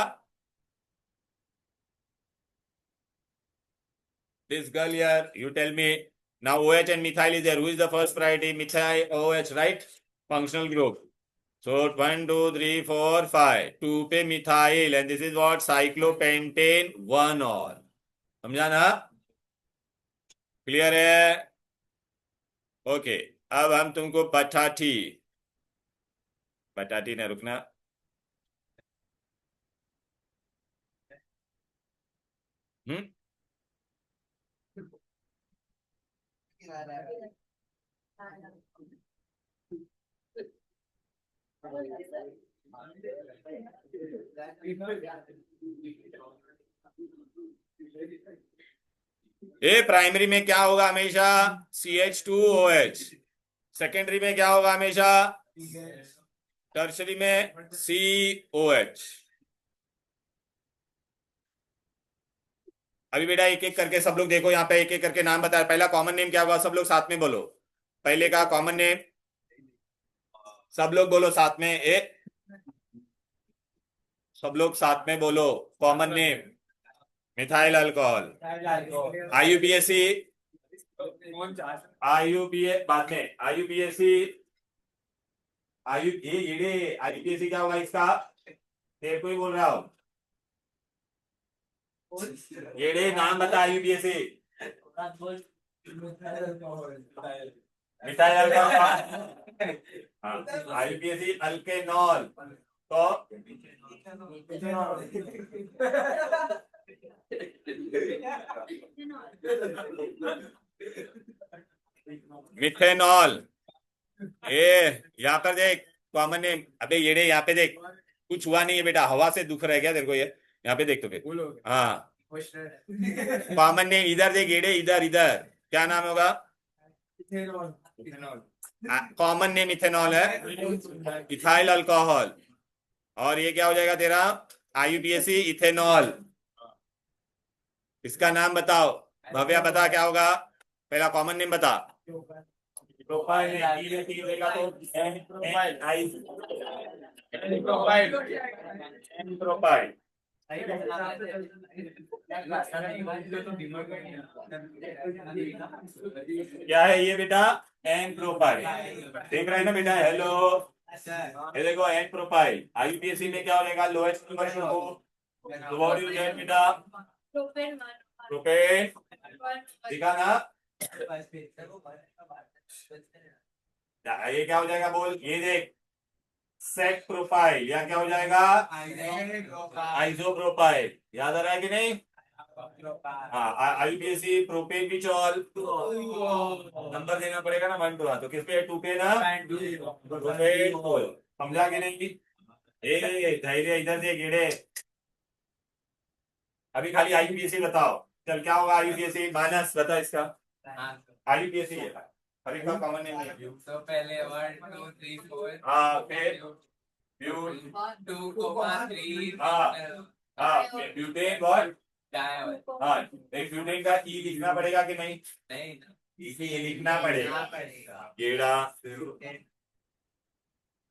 This girl here, you tell me now, OH and methyl is there, who is the first priority, methyl OH, right, functional group. So 1 2 3 4 5, 2 पे methyl, and this is what, cyclopentane, 1 all, समझा ना, क्लियर है, ओके। अब हम तुमको बटाटी, बटाटी ने रुकना, हम्म, ए प्राइमरी में क्या होगा हमेशा? CH2OH। सेकेंडरी में क्या होगा हमेशा? टर्शरी में COH। अभी बेटा एक एक करके सब लोग देखो, यहाँ पे एक एक करके नाम बताया। पहला कॉमन नेम क्या होगा? सब लोग साथ में बोलो। पहले का कॉमन नेम सब लोग बोलो साथ में। सब लोग साथ में बोलो। Common name methyl alcohol. IUPAC। बाद में IUPAC। IUPAC क्या होगा इसका? तेरे को ही बोल रहा हूँ। ये नाम बता IUPAC। Methyl alcohol. IUPAC alkanol. तो मिथेनॉल। यहाँ पर देख कॉमन नेम। अबे ये यहाँ पे देख, कुछ हुआ नहीं है बेटा, हवा से दुख रहा है क्या तेरे को? ये यहाँ पे देख तो फिर। हाँ कॉमन नेम इधर देख, इधर इधर क्या नाम होगा? कॉमन नेम इथेनॉल है, इथाइल अल्कोहल। और ये क्या हो जाएगा तेरा? IUPAC ethanol. इसका नाम बताओ भव्या, बता क्या होगा? पहला कॉमन नेम बता। प्रोपाइल। प्रोपाइल। क्या है ये बेटा? N propyl. देख रहे हैं ना बेटा? हेलो, ये देखो एन प्रोपाइल। IUPAC में क्या हो जाएगा? लोएस्ट नंबर तो व्हाट यू गेट बेटा? प्रोपेन। दिखा ना? ये क्या हो जाएगा बोल? ये देख सेट प्रोफाइल, या क्या हो जाएगा? आइसोप्रोपाइल। याद आ रहा है कि नहीं? हाँ IUPAC प्रोपेन विचॉल। नंबर देना पड़ेगा ना 1 2। तो किस पे? 2 पे ना? प्रोपेन बोल। समझा कि नहीं? धैर्य इधर देख गेड़े। अभी खाली IUPAC बताओ। चल क्या होगा IUPAC? माइनस बता इसका। IUPAC ये था। अभी का कॉमन नेम है। तो पहले 1 2 3 4। हाँ फिर ब्यूट। 2,3। हाँ ब्यूटेन और हाँ, एक ब्यूटेन का ई लिखना पड़ेगा कि नहीं? नहीं, ये लिखना पड़ेगा। केड़ा।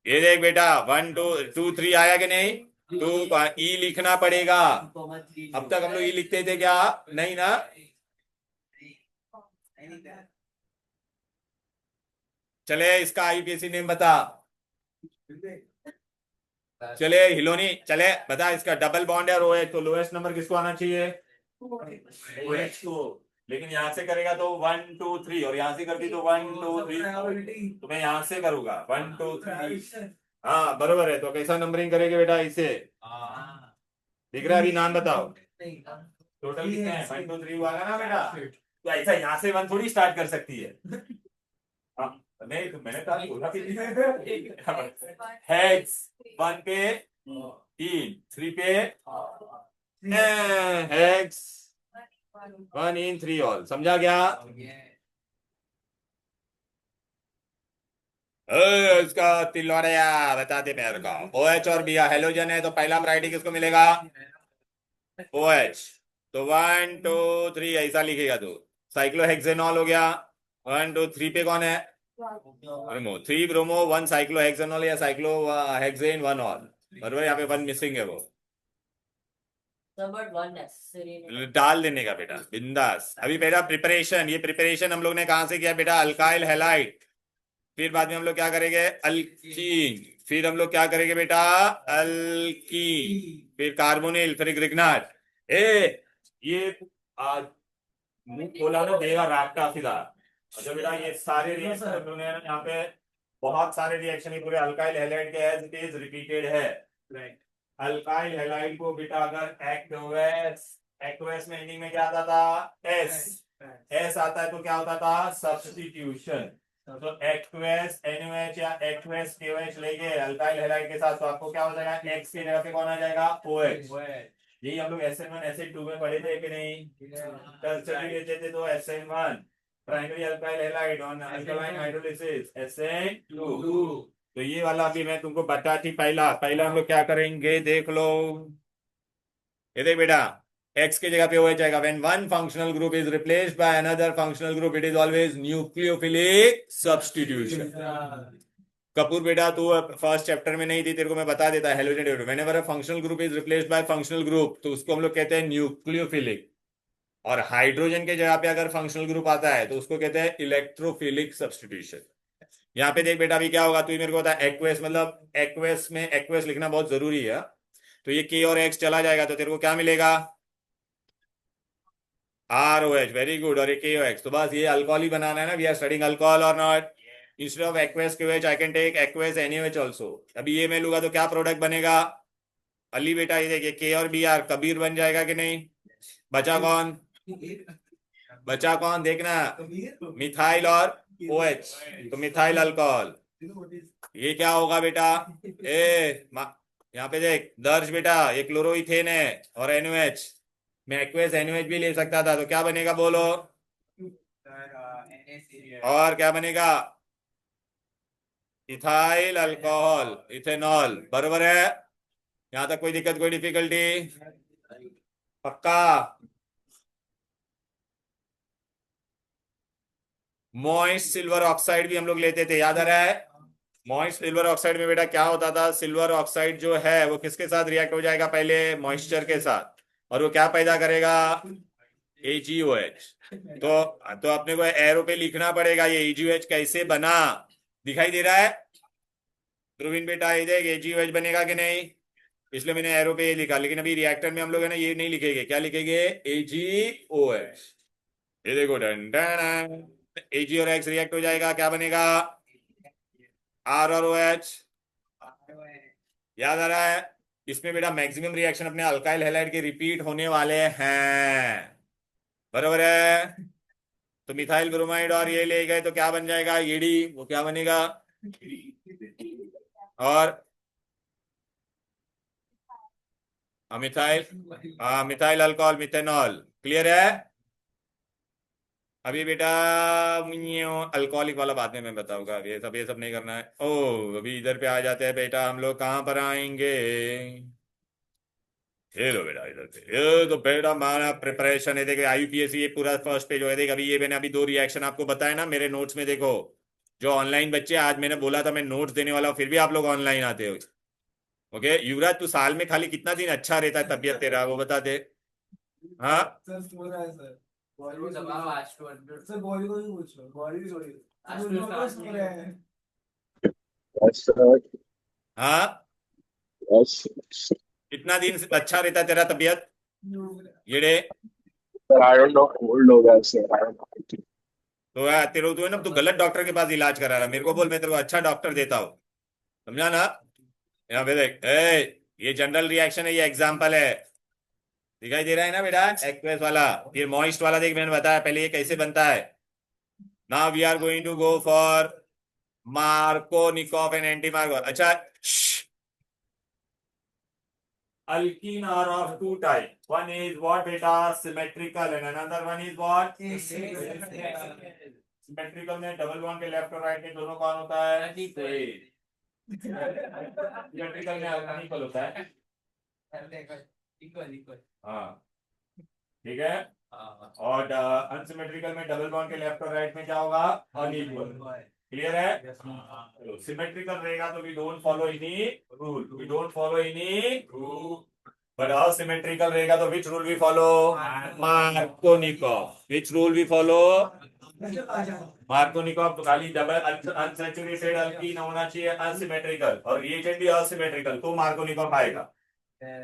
ये देख बेटा 1 2 2 3 आया कि नहीं? 2 का ई लिखना पड़ेगा। अब तक हम लोग ई लिखते थे क्या? नहीं ना? चले इसका IUPAC नेम बता। चले हिलोनी, चले बता इसका। डबल बॉन्ड है OH, तो लोएस्ट नंबर किसको आना चाहिए? OH को। लेकिन यहाँ से करेगा तो 1 2 3, और यहाँ से करती तो 1 2 3। तो मैं यहाँ से करूंगा 1 2 3। हाँ बरोबर है। तो कैसा नंबरिंग करेंगे बेटा इसे? दिख रहा है? अभी नाम बताओ। टोटल कितने हैं? 1 2 3 हुआ ना बेटा? तो ऐसा यहाँ से 1 थोड़ी स्टार्ट कर सकती है। हाँ नहीं, तो मैंने कहा बोला हेक्स 1 पे 3, 3 पे हेक्स 1 in 3 ऑल। समझा क्या? उसका तिलौड़िया बता दे मेरे को। OH और Br हेलोजन है, तो पहला प्रायोरिटी किसको मिलेगा? OH। तो 1 2 3 ऐसा लिखेगा तू। साइक्लोहेक्सेनॉल हो गया। 1 2 3 पे कौन है? ब्रोमो। 3 ब्रोमो 1 साइक्लोहेक्सेनॉल या साइक्लोहेक्सेन 1 ऑल। बरोबर, यहाँ पे 1 मिसिंग है वो। डाल देने का बेटा बिंदास। अभी बेटा प्रिपरेशन, ये प्रिपरेशन हम लोग ने कहां से किया बेटा? Alkyl halide. फिर बाद में हम लोग क्या करेंगे? अल्कीन। फिर हम लोग क्या करेंगे बेटा? अल्कीन। फिर कार्बोनिल, फिर ग्रिग्नाट। ये आज मुंह खोला ना देगा रास्ता सीधा। अच्छा बेटा, ये सारे रिएक्शन हम लोगों ने यहाँ पे बहुत सारे रिएक्शन पूरे अल्काइल हैलाइड के एज इट इज रिपीटेड है। अल्काइल हैलाइड को बेटा अगर एक्वस में एंडिंग में क्या आता था? एस आता है तो क्या होता था? सब्स्टिट्यूशन। तो H2S NaOH या H2S KOH लेंगे अल्काइल हैलाइड के साथ, तो आपको क्या हो जाएगा, X की जगह पे कौन आ जाएगा, OH। यही हम लोग SN1 SN2 में पढ़े थे कि नहीं, टर्सरी लेते थे तो SN1 primary alkyl halide on alkaline hydrolysis SN2। तो ये वाला अभी मैं तुमको बता थी, पहला पहला हम लोग क्या करेंगे देख लो। ये देख बेटा, X की जगह पे OH आएगा। When one functional group is replaced by another functional group it is always nucleophilic substitution. Kapoor बेटा तू फर्स्ट चैप्टर में नहीं थी, तेरे को मैं बता देता, halogen derivative whenever a functional group is replaced by functional group तो उसको हम लोग कहते हैं न्यूक्लियोफिलिक। और हाइड्रोजन के जगह पे अगर फंक्शनल ग्रुप आता है तो उसको कहते हैं इलेक्ट्रोफिलिक सब्स्टिट्यूशन। यहाँ पे देख बेटा अभी क्या होगा, तू मेरे को बता, एक्वेस मतलब एक्वेस में एक्वेस लिखना बहुत जरूरी है। तो ये के और एक्स चला जाएगा तो तेरे को क्या मिलेगा, R O H, very good. और ये के ओ एक्स, तो बस ये अल्कोहल ही बनाना है ना, वी आर स्टडिंग अल्कोहल और not. Instead of aqueous K H I can take aqueous NH also. अभी ये मैं लूंगा तो क्या प्रोडक्ट बनेगा, अली बेटा ये देखिए के और बी आर कबीर बन जाएगा कि नहीं। बचा कौन, बचा कौन देखना, मिथाइल और ओ एच, तो मिथाइल अल्कोहल। ये क्या होगा बेटा, यहाँ पे देख दर्ज बेटा, ये क्लोरोइथेन है और एनओएच, मैं एक्वेस एनओएच भी ले सकता था, तो क्या बनेगा बोलो, और क्या बनेगा, इथाइल अल्कोहल इथेनॉल, बरोबर है। यहां तक कोई दिक्कत कोई डिफिकल्टी, पक्का। मॉइस्ट सिल्वर ऑक्साइड भी हम लोग लेते थे, याद आ रहा है। मॉइस्ट सिल्वर ऑक्साइड में बेटा क्या होता था, सिल्वर ऑक्साइड जो है वो किसके साथ रिएक्ट हो जाएगा, पहले मॉइस्चर के साथ, और वो क्या पैदा करेगा, AgOH। तो अपने को एरो पे लिखना पड़ेगा ये AgOH कैसे बना, दिखाई दे रहा है ध्रुवीन बेटा, ये देख AgOH बनेगा कि नहीं, इसलिए मैंने एरो पे ये लिखा। लेकिन अभी रिएक्टर में हम लोग है ना ये नहीं लिखेंगे, क्या लिखेंगे, AgOH। ये देखो डन डन, Ag और X रिएक्ट हो जाएगा, क्या बनेगा, R और OH। याद आ रहा है, इसमें बेटा मैक्सिमम रिएक्शन अपने अल्काइल हैलाइड के रिपीट होने वाले हैं, बरोबर है। तो मिथाइल ब्रोमाइड और ये ले गए तो क्या बन जाएगा, ईडी, वो क्या बनेगा, और methyl, methyl alcohol methanol, clear है। अभी बेटा अल्कोहलिक वाला बाद में मैं बताऊंगा, ये सब नहीं करना है। ओ अभी इधर पे आ जाते हैं बेटा, हम लोग कहाँ पर आएंगे, ये लो बेटा इधर पे, ये तो बेटा हमारा प्रिपरेशन है, देखो IUPAC ये पूरा फर्स्ट पेज हो देख। अभी ये मैंने अभी दो रिएक्शन आपको बताया ना मेरे नोट्स में, देखो जो ऑनलाइन बच्चे, आज मैंने बोला था मैं नोट्स देने वाला हूँ, फिर भी आप लोग ऑनलाइन आते हो। ओके युवराज, तू साल में खाली कितना दिन अच्छा रहता है तबीयत तेरा, वो बता दे। हाँ सर बोल रहा है सर, बॉडी दबाओ आज टू 100 सर, बॉडी को भी पूछ लो, बॉडी भी छोड़िए आज टू स्टार्ट है। Yes, हाँ, yes. कितना दिन से अच्छा रहता है तेरा तबीयत, ये day. Sir, I don't know old होगा sir. I don't know. तो यार तेरे तो है ना, तू गलत डॉक्टर के पास इलाज करा रहा है, मेरे को बोल मैं तेरे को अच्छा डॉक्टर देता हूँ, समझा ना। यहाँ पे देख ये जनरल रिएक्शन है, ये एग्जाम्पल है, दिखाई दे रहा है ना बेटा, एक्वेस वाला। फिर मॉइस्ट वाला देख मैंने बताया पहले ये कैसे बनता है। Now we are going to go for Markovnikov and anti Marko. अच्छा, alkene are of two types. One is what beta, symmetrical, and another one is what, symmetrical में डबल बॉन्ड के लेफ्ट और राइट में दोनों कौन होता है, सिमेट्रिकल में अनइक्वल होता है। हाँ ठीक है, और अनसिमेट्रिकल में डबल बॉन्ड के लेफ्ट और राइट में क्या होगा, अनइक्वल। क्लियर है, चलो सिमेट्रिकल रहेगा तो we don't follow any rule, we don't follow any rule, but asymmetrical रहेगा तो which rule we follow, Markovnikov. Which rule we follow, Markovnikov. तो खाली डबल अनसैचुरेटेड अल्कीन होना चाहिए असिमेट्रिकल, और रिएजेंट भी असिमेट्रिकल, तो मार्कोनिकॉफ आएगा।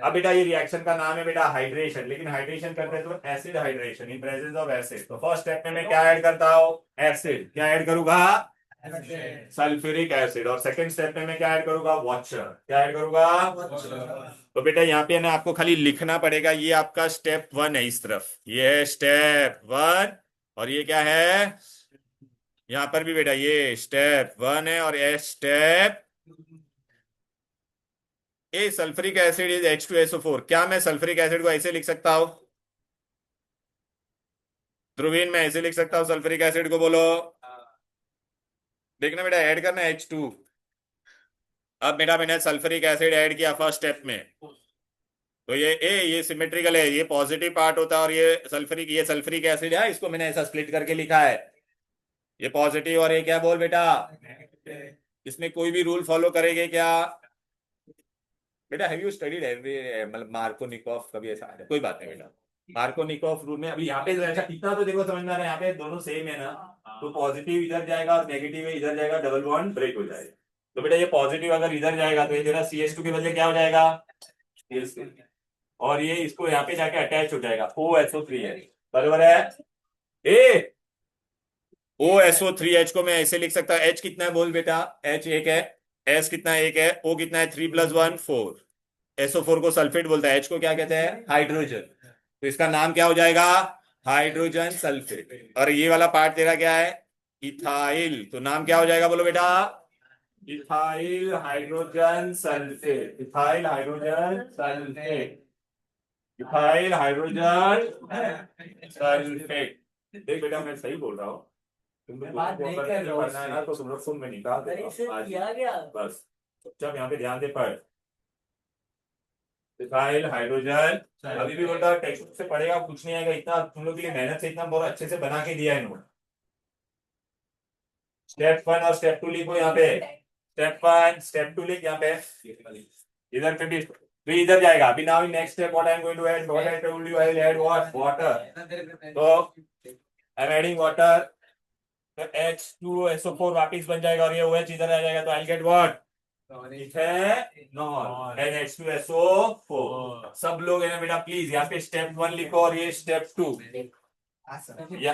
अब बेटा ये रिएक्शन का नाम है बेटा हाइड्रेशन, लेकिन हाइड्रेशन करते हैं तो acid hydration in presence of acid. तो फर्स्ट स्टेप में मैं क्या ऐड करता हूँ, एसिड, क्या ऐड करूंगा, सल्फ्यूरिक एसिड। और सेकंड स्टेप में मैं क्या ऐड करूंगा, वाटर, क्या ऐड करूंगा, तो बेटा यहाँ पे ना आपको खाली लिखना पड़ेगा, ये आपका स्टेप 1 है, इस तरफ ये है स्टेप 1, और ये क्या है, यहां पर भी बेटा ये स्टेप 1 है और ये step A sulphuric acid is H2SO4। क्या मैं सल्फ्रिक एसिड को ऐसे लिख सकता हूं? ध्रुवीन मैं ऐसे लिख सकता हूं सल्फ्रिक एसिड को, बोलो। देखना बेटा, ऐड करना H2। अब बेटा मैंने सल्फ्रिक एसिड ऐड किया फर्स्ट स्टेप में, तो ये सिमेट्रिकल है, ये पॉजिटिव पार्ट होता है और ये सल्फ्रिक एसिड है, इसको मैंने ऐसा स्प्लिट करके लिखा है। ये पॉजिटिव और ये क्या बोल बेटा, इसमें कोई भी रूल फॉलो करेंगे क्या? बेटा हैव यू स्टडीड एवरी मतलब मार्कोनिकॉफ, कभी ऐसा है? कोई बात नहीं बेटा, मार्कोनिकॉफ रूल में अभी यहाँ पे ऐसा कितना तो देखो समझ में आ रहा है, यहाँ पे दोनों सेम है ना, तो पॉजिटिव इधर जाएगा और नेगेटिव इधर जाएगा, डबल बॉन्ड ब्रेक हो जाएगा। तो बेटा ये पॉजिटिव अगर इधर जाएगा तो ये तेरा CH2 के बदले क्या हो जाएगा, CH2। और ये इसको यहाँ पे जाके अटैच हो जाएगा, OSO3 है, बराबर है। ए OSO3H को मैं ऐसे लिख सकता हूँ, H कितना है बोल बेटा, H एक है, S कितना है एक है, O कितना है 3 + 1 4, SO4 को सल्फेट बोलता है, H को क्या कहते हैं, हाइड्रोजन। तो इसका नाम क्या हो जाएगा, हाइड्रोजन सल्फेट। और ये वाला पार्ट तेरा क्या है, इथाइल, तो नाम क्या हो जाएगा बोलो बेटा, ethyl hydrogen sulphate, ethyl hydrogen sulphate, ethyl hydrogen sulphate. देख बेटा मैं सही बोल रहा हूँ, तुम लोग बात नहीं कर रहा हूँ पढ़ना है ना, तो तुम लोग सुन में निकाल अरे देना इसे आज। किया गया। बस चुपचाप यहाँ पे ध्यान दे पढ़, इथाइल हाइड्रोजन। अभी भी बोलता टेक्स्ट से पढ़ेगा कुछ नहीं आएगा, इतना तुम लोग के लिए मेहनत से इतना बहुत अच्छे से बना के दिया है नोट। स्टेप 1 और स्टेप 2 लिखो यहाँ पे, स्टेप 1 स्टेप 2 लिख यहाँ पे, इधर पे भी तो इधर जाएगा। अभी now next step what I am going to add, what I told you I will add what, water. तो आई एम एडिंग वाटर, तो H2SO4 वापिस बन जाएगा और ये OH इधर आ जाएगा, तो I get what, ethanol NH2SO4। सब लोग है ना बेटा प्लीज यहाँ पे स्टेप 1 लिखो और ये स्टेप 2। या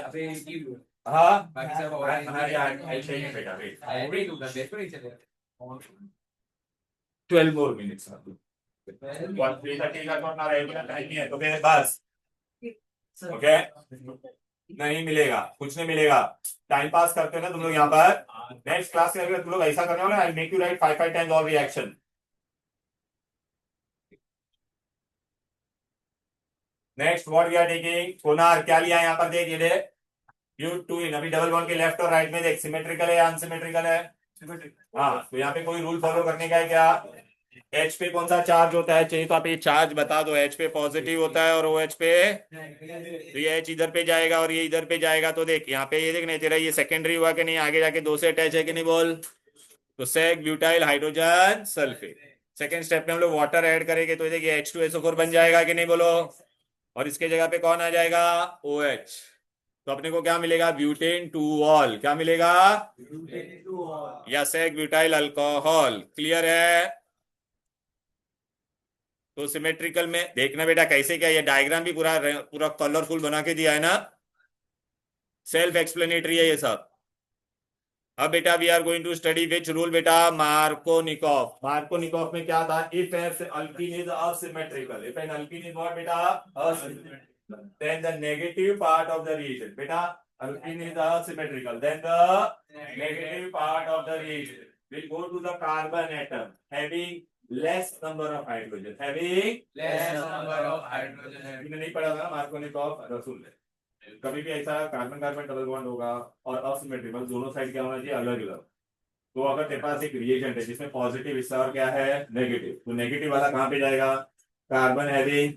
हाँ ऐसे ही बेटा, वेट 12 मोर मिनट्स, 1:30 का तो अपना रेगुलर टाइम ही है, तो फिर बस ओके। नहीं मिलेगा, कुछ नहीं मिलेगा, टाइम पास करते हो ना तुम लोग यहाँ पर। नेक्स्ट क्लास के अगर तुम लोग ऐसा करने हो ना, I make you write 5 times all reaction. Next what we are taking, सोनार क्या लिया है यहाँ पर, देख ये दे यू टू इन, अभी डबल बॉन्ड के लेफ्ट और राइट में देख, सिमेट्रिकल है या अनसिमेट्रिकल है। हाँ तो यहाँ पे कोई रूल फॉलो करने का है क्या, H पे कौन सा चार्ज होता है चाहिए, तो आप ये चार्ज बता दो, H पे पॉजिटिव होता है और OH पे, तो ये H इधर पे जाएगा और ये इधर पे जाएगा। तो देख यहाँ पे ये देख नहीं, तेरा ये सेकेंडरी हुआ कि नहीं, आगे जाके 2 से अटैच है कि नहीं बोल, तो sec butyl hydrogen sulphate. Second step में हम लोग वाटर ऐड करेंगे, तो देखिए H2SO4 बन जाएगा कि नहीं बोलो, और इसके जगह पे कौन आ जाएगा, OH। तो अपने को क्या मिलेगा, ब्यूटेन 2 ऑल, क्या मिलेगा, या सेक ब्यूटाइल अल्कोहल। क्लियर है? तो सिमेट्रिकल में देखना बेटा कैसे क्या, ये डायग्राम भी पूरा पूरा कलरफुल बना के दिया है ना, सेल्फ एक्सप्लेनेटरी है ये सब। अब बेटा we are going to study which rule बेटा, मार्कोनिकॉफ। मार्कोनिकॉफ में क्या था, if alkene is asymmetrical, if an alkene is what बेटा, asymmetrical, then the negative part of the reaction, बेटा alkene is asymmetrical, then the negative part of the reaction will go to the carbon atom having less number of hydrogen, having less number of hydrogen। तुमने नहीं पढ़ा था मार्कोनिकॉफ रसूल में, कभी भी ऐसा कार्बन कार्बन डबल बॉन्ड होगा और असिमेट्रिकल, दोनों साइड क्या होना चाहिए, अलग अलग। तो अगर तेरे पास एक रिएजेंट है जिसमें पॉजिटिव हिस्सा और क्या है नेगेटिव, तो नेगेटिव वाला कहाँ पे जाएगा, carbon having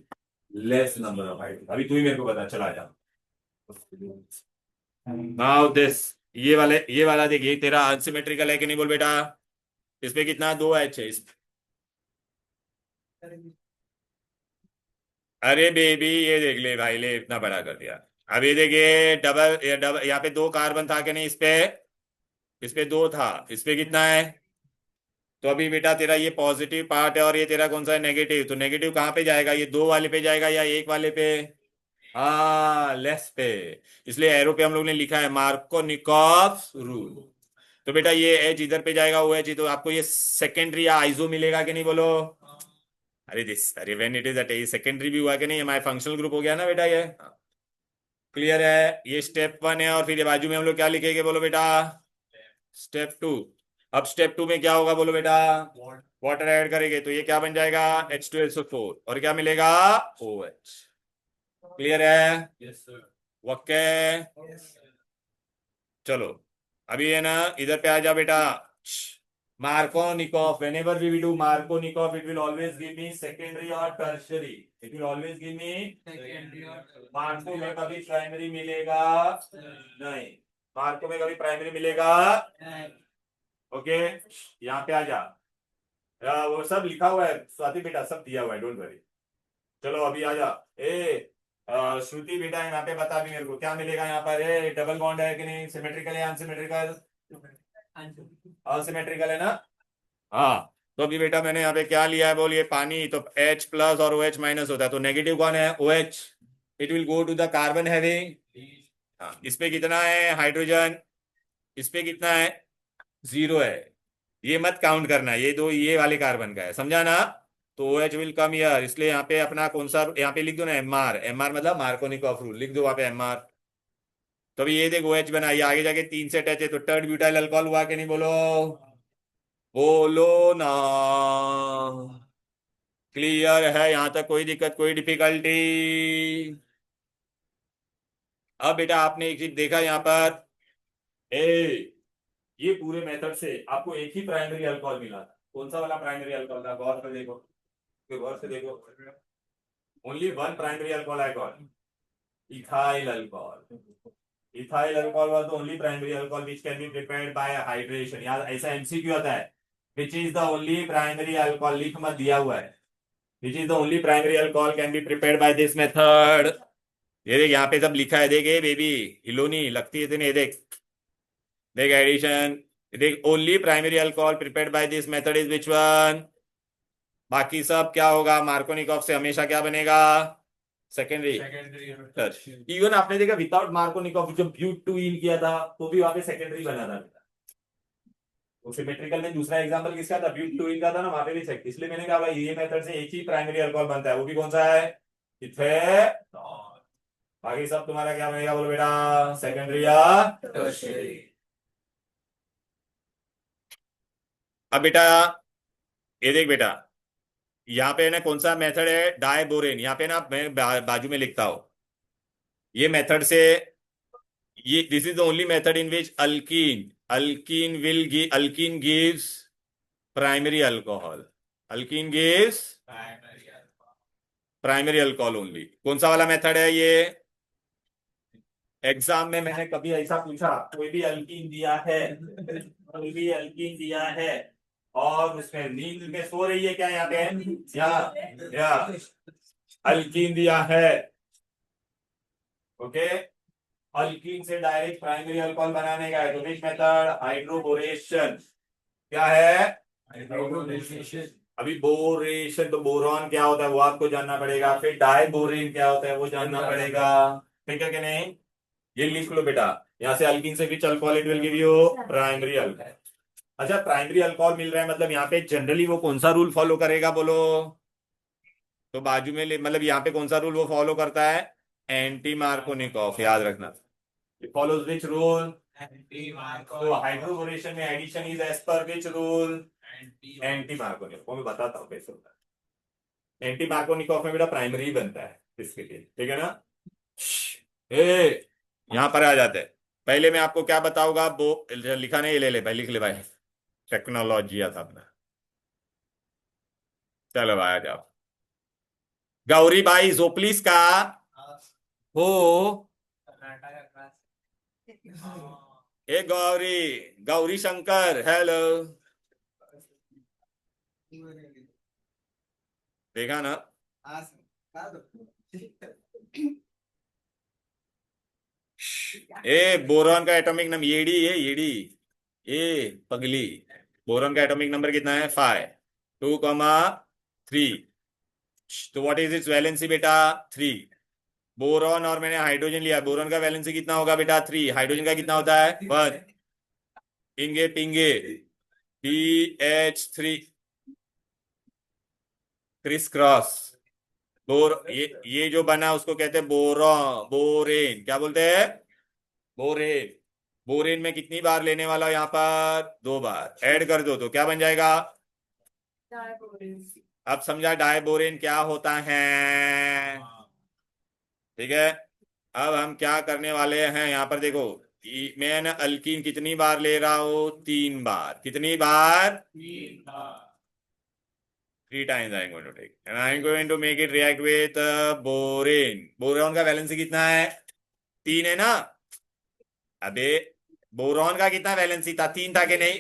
less number of hydrogen. अभी तू ही मेरे को बता, चला जा। नाउ दिस ये वाला देखिए, तेरा अनसिमेट्रिकल है कि नहीं बोल बेटा, इसमें कितना 2 H है अरे बेबी ये देख ले भाई, ले इतना बड़ा कर दिया। अब ये देखिए डबल यहाँ पे 2 कार्बन था कि नहीं, इस पे 2 था, इस पे कितना है, तो अभी बेटा तेरा ये पॉजिटिव पार्ट है और ये तेरा कौन सा है, नेगेटिव। तो नेगेटिव कहाँ पे जाएगा, ये 2 वाले पे जाएगा या 1 वाले पे, हाँ लेस पे। इसलिए एरो पे हम लोग ने लिखा है मार्कोनिकॉफ रूल। तो बेटा ये एच इधर पे जाएगा, वो एच, तो आपको ये सेकेंडरी या आइसो मिलेगा कि नहीं बोलो। अरे व्हेन इट इज सेकेंडरी भी हुआ कि नहीं, हमारा फंक्शनल ग्रुप हो गया ना बेटा ये। क्लियर है? ये स्टेप 1 है और फिर ये बाजू में हम लोग क्या लिखेंगे बोलो बेटा? स्टेप 2। अब स्टेप 2 में क्या होगा बोलो बेटा? वाटर ऐड करेंगे तो ये क्या बन जाएगा? H2SO4 और क्या मिलेगा? OH। क्लियर है? Yes sir. ओके चलो अभी है ना इधर पे आ जा बेटा। Markovnikov, whenever we do Markovnikov, it will always give me secondary or tertiary. It will always give me Marco में कभी प्राइमरी मिलेगा नहीं, मार्को में कभी प्राइमरी मिलेगा। ओके यहाँ पे आ जा। वो सब लिखा हुआ है स्वाति बेटा, सब दिया हुआ है, डोंट वरी। चलो अभी आ जा। श्रुति बेटा यहाँ पे बता भी मेरे को क्या मिलेगा यहाँ पर? डबल बॉन्ड है कि नहीं? सिमेट्रिकल है अनसिमेट्रिकल? अनसिमेट्रिकल है ना? हाँ तो अभी बेटा मैंने यहाँ पे क्या लिया है बोलिए? पानी। तो H प्लस और OH माइनस होता है तो नेगेटिव कौन है? OH। It will go to the carbon having. हाँ इस पे कितना है हाइड्रोजन? इस पे कितना है? 0 है। ये मत काउंट करना, ये दो ये वाले कार्बन का है, समझा ना? तो OH विल कम हियर, इसलिए यहाँ पे अपना कौन सा यहाँ पे लिख दो ना MR। MR मतलब मार्कोनिकॉफ रूल, लिख दो वहां पे MR। तो अभी ये देखो OH बना, ये आगे जाके 3 से टच है तो टर्ड ब्यूटाइल अल्कोहल हुआ कि नहीं? बोलो बोलो ना। क्लियर है यहां तक? कोई दिक्कत कोई डिफिकल्टी? अब बेटा आपने एक चीज देखा यहाँ पर, ए ये पूरे मेथड से आपको एक ही प्राइमरी अल्कोहल मिला था। कौन सा वाला प्राइमरी अल्कोहल था? गौर से देखो, गौर से देखो। Only one primary alcohol I got, ethyl alcohol. Ethyl alcohol was the only primary alcohol which can be prepared by hydration. यार ऐसा एमसीक्यू आता है, which is the only primary alcohol, लिख मत, दिया हुआ है। Which is the only primary alcohol can be prepared by this method। ये देख यहाँ पे सब लिखा है, देख ये बेबी हिलोनी लगती है तेने, देख देख एडिशन, देख only primary alcohol prepared by this method is which one? बाकी सब क्या होगा? मार्कोनिकॉफ से हमेशा क्या बनेगा? सेकेंडरी। इवन आपने देखा विदाउट मार्कोनिकॉफ जब ब्यूटूइन किया था तो भी वहां पे सेकेंडरी बना था। तो सिमेट्रिकल में दूसरा एग्जांपल किसका था? ब्यूटूइन का था ना, वहां पे भी सेक। इसलिए मैंने कहा भाई ये मेथड से एक ही प्राइमरी अल्कोहल बनता है, वो भी कौन सा है? इथेनॉल। बाकी सब तुम्हारा क्या बनेगा बोलो बेटा? सेकेंडरी या टर्शियरी। अब बेटा ये देख बेटा, यहाँ पे ना कौन सा मेथड है? डायबोरेन। यहाँ पे ना मैं बाजू में लिखता हूं ये मेथड से, ये this is the only method in which alkyne gives primary alcohol. Alkyne gives primary alcohol only. कौन सा वाला मेथड है ये? एग्जाम में मैंने कभी ऐसा पूछा, कोई भी अल्कीन दिया है, कोई भी अल्कीन दिया है और उसमें नींद में सो रही है क्या? यहाँ पे या अल्कीन दिया है, ओके, अल्कीन से डायरेक्ट प्राइमरी अल्कोहल बनाने का है तो विच मेथड? हाइड्रोबोरेशन। क्या है? हाइड्रोबोरेशन। अभी बोरेशन तो बोरॉन क्या होता है वो आपको जानना पड़ेगा, फिर डायबोरेन क्या होता है वो जानना पड़ेगा, ठीक है कि नहीं? ये लिख लो बेटा, यहाँ से अल्कीन से which alcohol it will give you? Primary alcohol. अच्छा प्राइमरी अल्कोहल मिल रहा है मतलब यहाँ पे जनरली वो कौन सा रूल फॉलो करेगा बोलो? तो बाजू में मतलब यहाँ पे कौन सा रूल वो फॉलो करता है? एंटी मार्कोनिकॉफ, याद रखना। It follows which rule? तो हाइड्रोबोरेशन में addition is as per which rule? Anti Markovnikov. मैं बताता हूँ कैसे होता है। एंटी मार्कोनिकॉफ में बेटा प्राइमरी बनता है इसके लिए, ठीक है ना? यहां पर आ जाते हैं। पहले मैं आपको क्या बताऊंगा, वो लिखा नहीं, ले ले भाई, लिख ले भाई, टेक्नोलॉजी था अपना। चलो भाई आ जाओ। गौरी बाई जोपलिस का हो, ए गौरी, गौरी शंकर, हेलो, देखा ना? ए बोरॉन का एटॉमिक नंबर, येड़ी है येड़ी, ए पगली, बोरॉन का एटॉमिक नंबर कितना है? 5, 2,3। तो व्हाट इज इट्स वैलेंसी बेटा? 3। बोरॉन और मैंने हाइड्रोजन लिया, बोरॉन का वैलेंसी कितना होगा बेटा? 3। हाइड्रोजन का कितना होता है? 1। Pinge Pinge BH3 criss cross, ये जो बना उसको कहते हैं बोरेन। क्या बोलते हैं? बोरेन। बोरेन में कितनी बार लेने वाला हूं यहाँ पर? 2 बार। ऐड कर दो तो क्या बन जाएगा? अब समझा डायबोरेन क्या होता है? ठीक है। अब हम क्या करने वाले हैं यहाँ पर देखो। मैं ना अल्कीन कितनी बार ले रहा हूं? 3 बार। कितनी बार? 3 times I am going to take and I am going to make it react with borane. Boron का वैलेंसी कितना है? 3 है ना? अबे बोरॉन का कितना वैलेंसी था? 3 था कि नहीं?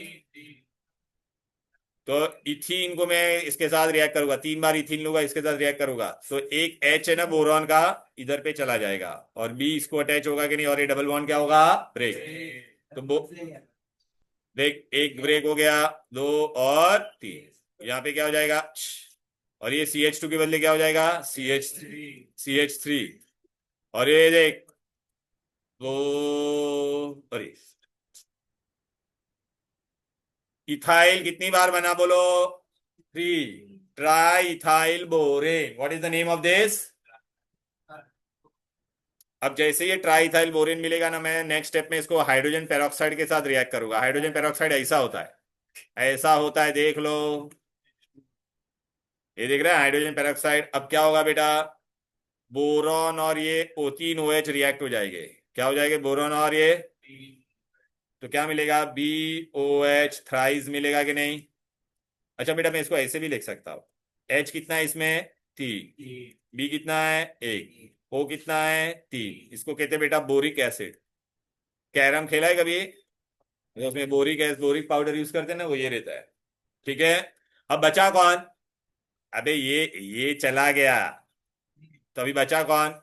तो इथीन को मैं इसके साथ रिएक्ट करूंगा, 3 बार इथीन लूंगा, इसके साथ रिएक्ट करूंगा, तो एक एच है ना बोरॉन का, इधर पे चला जाएगा और बी इसको अटैच होगा कि नहीं, और ये डबल बॉन्ड क्या होगा? ब्रेक। तो देख, एक ब्रेक हो गया, 2 और 3। यहाँ पे क्या हो जाएगा? और ये CH2 के बदले क्या हो जाएगा? CH3। और ये देख वो, अरे इथाइल कितनी बार बना बोलो? 3। Try ethyl borane. What is the name of this? अब जैसे ये ट्राई इथाइल बोरेन मिलेगा ना, मैं नेक्स्ट स्टेप में इसको हाइड्रोजन पेरोक्साइड के साथ रिएक्ट करूंगा। हाइड्रोजन पेरोक्साइड ऐसा होता है, ऐसा होता है, देख लो। ये देख रहे हैं हाइड्रोजन पेरोक्साइड। अब क्या होगा बेटा? बोरॉन और ये O3 OH रिएक्ट हो जाएंगे। क्या हो जाएंगे? बोरॉन और ये, तो क्या मिलेगा? BOH थ्राइस मिलेगा कि नहीं? अच्छा बेटा, मैं इसको ऐसे भी लिख सकता हूँ। H कितना है इसमें? 3। B कितना है? 1। O कितना है? 3। इसको कहते हैं बेटा बोरिक एसिड। कैरम खेला है कभी? तो उसमें बोरिक पाउडर यूज करते हैं ना, वो ये रहता है। ठीक है। अब बचा कौन? अबे ये चला गया, तो अभी बचा कौन?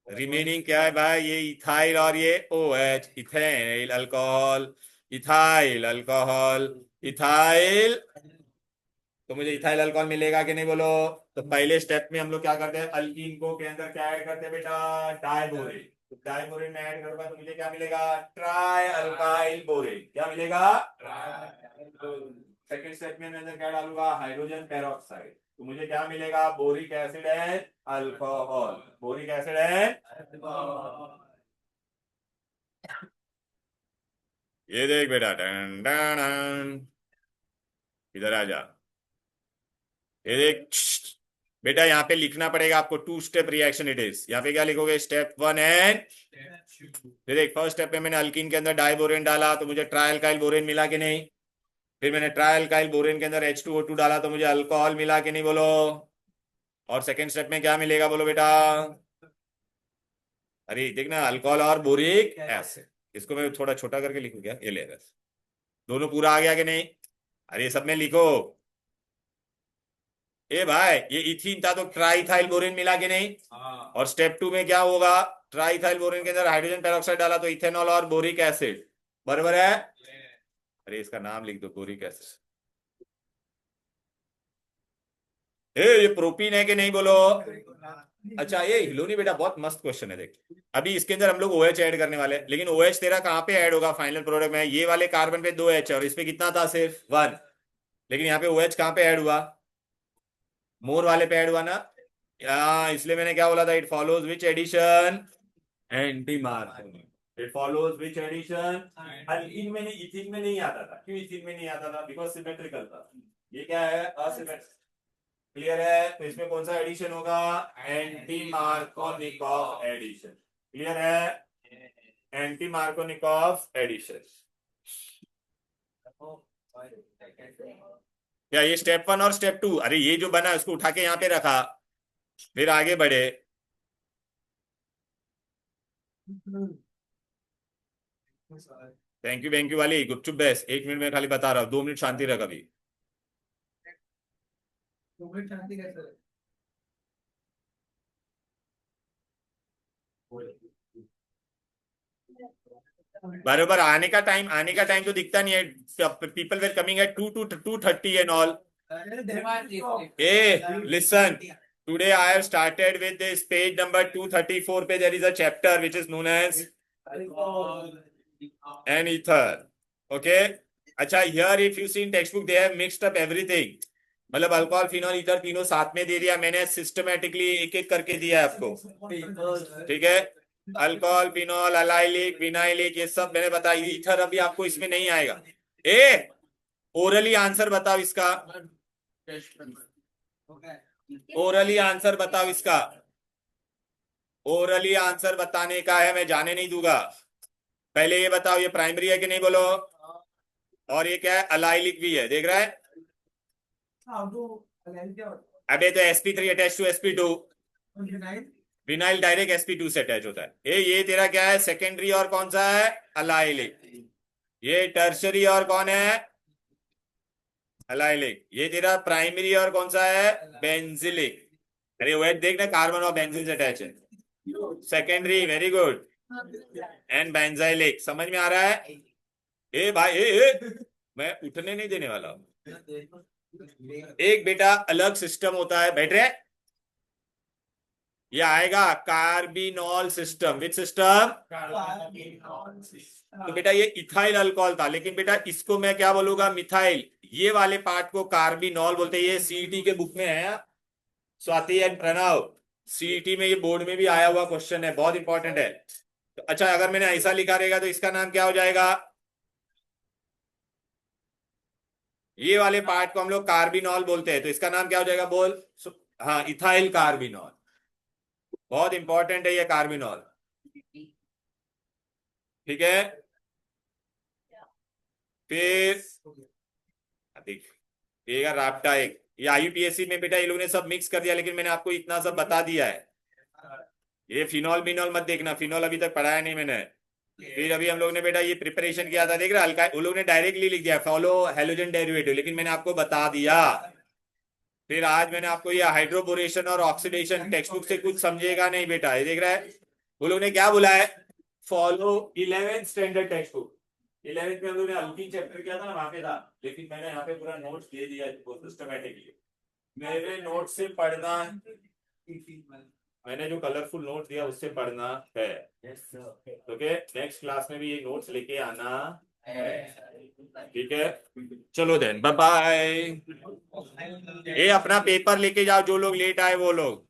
रिमेनिंग क्या है भाई? ये इथाइल और ये OH, ethanol alcohol, ethyl alcohol, ethyl. तो मुझे इथाइल अल्कोहल मिलेगा कि नहीं बोलो? तो पहले स्टेप में हम लोग क्या करते हैं? अल्कीन को के अंदर क्या ऐड करते हैं बेटा? डायबोरेन। तो डायबोरेन में ऐड करूंगा तो मुझे क्या मिलेगा? Try alkyl borane. क्या मिलेगा? सेकेंड स्टेप में मैं अंदर क्या डालूंगा? Hydrogen peroxide. तो मुझे क्या मिलेगा? Boric acid and alcohol. Boric acid and, ये देख बेटा, डन डन डन। इधर आ जा। ये देख बेटा, यहाँ पे लिखना पड़ेगा आपको 2 स्टेप रिएक्शन इट इज। यहाँ पे क्या लिखोगे? स्टेप 1 एंड, ये देख फर्स्ट स्टेप में मैंने अल्कीन के अंदर डाइबोरेन डाला तो मुझे ट्राइअल्काइल बोरेन मिला कि नहीं? फिर मैंने ट्राइअल्काइल बोरेन के अंदर H2O2 डाला तो मुझे अल्कोहल मिला कि नहीं बोलो? और सेकेंड स्टेप में क्या मिलेगा बोलो बेटा? अरे देखना, अल्कोहल और बोरिक एसिड। इसको मैं थोड़ा छोटा करके लिखूं क्या? ये ले बस। दोनों पूरा आ गया कि नहीं? अरे ये सब में लिखो। ए भाई, ये इथीन था तो ट्राइथाइल बोरेन मिला कि नहीं? और स्टेप 2 में क्या होगा? ट्राइथाइल बोरेन के अंदर हाइड्रोजन पेरोक्साइड डाला तो इथेनॉल और बोरिक एसिड। बराबर है? अरे इसका नाम लिख दो, बोरिक एसिड। ये प्रोपीन है कि नहीं बोलो? अच्छा, ये हिलोनी बेटा बहुत मस्त क्वेश्चन है। देख, अभी इसके अंदर हम लोग OH ऐड करने वाले हैं, लेकिन OH तेरा कहाँ पे ऐड होगा फाइनल प्रोडक्ट में? ये वाले कार्बन पे 2H है और इसमें कितना था? सिर्फ 1। लेकिन यहाँ पे OH कहाँ पे ऐड हुआ? मोर वाले पे ऐड हुआ ना? इसलिए मैंने क्या बोला था? It follows which edition? Anti Markovnikov. It follows which edition? Ethene में नहीं, इथीन में नहीं आता था। क्यों इथीन में नहीं आता था? बिकॉज सिमेट्रिकल था। ये क्या है? असिमेट्रिकल। क्लियर है? तो इसमें कौन सा एडिशन होगा? Anti Markovnikov addition. क्लियर है? Anti Markovnikov addition. क्या ये स्टेप 1 और स्टेप 2? अरे ये जो बना उसको उठा के यहाँ पे रखा, फिर आगे बढ़े। थैंक यू वाली गुपचुप बेस। 1 मिनट में खाली बता रहा हूँ, 2 मिनट शांति रख अभी। बराबर आने का टाइम तो दिखता नहीं है। People were coming at 2 to 2:30 and all. A listen, today I have started with this page number 234 पे there is a chapter which is known as an ether. Okay. अच्छा, here if you see in text book they have mixed up everything. मतलब अल्कोहल फिनॉल ईथर तीनों साथ में दे दिया मैंने, सिस्टमेटिकली एक एक करके दिया है आपको, ठीक है। अल्कोहल फिनॉल अलाइलिक विनाइलिक ये सब मैंने बताया, ईथर अभी आपको इसमें नहीं आएगा। ए ओरली आंसर बताओ इसका, ओरली आंसर बताओ इसका, ओरली आंसर बताने का है, मैं जाने नहीं दूंगा। पहले ये बताओ ये प्राइमरी है कि नहीं बोलो, और ये क्या है अलाइलिक भी है, देख रहा है। अबे तो sp3 attach to sp2, vinyl direct sp2 से अटैच होता है। ये तेरा क्या है सेकेंडरी और कौन सा है अलाइलिक, ये टर्शरी और कौन है अलाइलिक, ये तेरा प्राइमरी और कौन सा है बेंजिलिक। अरे वेट देखना कार्बन और बेंजीन से अटैच है, secondary very good, and benzylic, समझ में आ रहा है। ए भाई मैं उठने नहीं देने वाला हूं। एक बेटा अलग सिस्टम होता है, बैठ रहे, ये आएगा कार्बिनॉल सिस्टम, विच सिस्टम। तो बेटा ये इथाइल अल्कोहल था, लेकिन बेटा इसको मैं क्या बोलूंगा मिथाइल, ये वाले पार्ट को कार्बिनॉल बोलते हैं। ये सीईटी के बुक में है, स्वाति एंड प्रणव, सीईटी में ये बोर्ड में भी आया हुआ क्वेश्चन है, बहुत इंपॉर्टेंट है। तो अच्छा अगर मैंने ऐसा लिखा रहेगा तो इसका नाम क्या हो जाएगा, ये वाले पार्ट को हम लोग कार्बिनॉल बोलते हैं, तो इसका नाम क्या हो जाएगा बोल। हाँ इथाइल कार्बिनॉल, बहुत इंपॉर्टेंट है ये कार्बिनॉल, ठीक है। फिर देख ये राप्टा एक, ये आईयूपीएससी में बेटा ये लोग ने सब मिक्स कर दिया, लेकिन मैंने आपको इतना सब बता दिया है। ये फिनॉल बिनॉल मत देखना, फिनॉल अभी तक पढ़ाया नहीं मैंने। फिर अभी हम लोग ने बेटा ये प्रिपरेशन किया था, देख रहा हल्का उन लोग ने डायरेक्टली लिख दिया फॉलो हेलोजन डेरिवेटिव, लेकिन मैंने आपको बता दिया। फिर आज मैंने आपको ये हाइड्रोबोरेशन और ऑक्सीडेशन टेक्स्ट बुक से कुछ समझेगा नहीं बेटा, ये देख रहा है वो लोग ने क्या बोला है, follow 11th standard text book. 11th में हम लोग ने अल्कीन चैप्टर किया था ना, वहां पे था, लेकिन मैंने यहाँ पे पूरा नोट्स दे दिया सिस्टमेटिकली, मेरे नोट से पढ़ना, मैंने जो कलरफुल नोट दिया उससे पढ़ना है, ओके। नेक्स्ट क्लास में भी ये नोट्स लेके आना है, ठीक है। चलो देन बाय बाय। ये अपना पेपर लेके जाओ, जो लोग लेट आए वो लोग।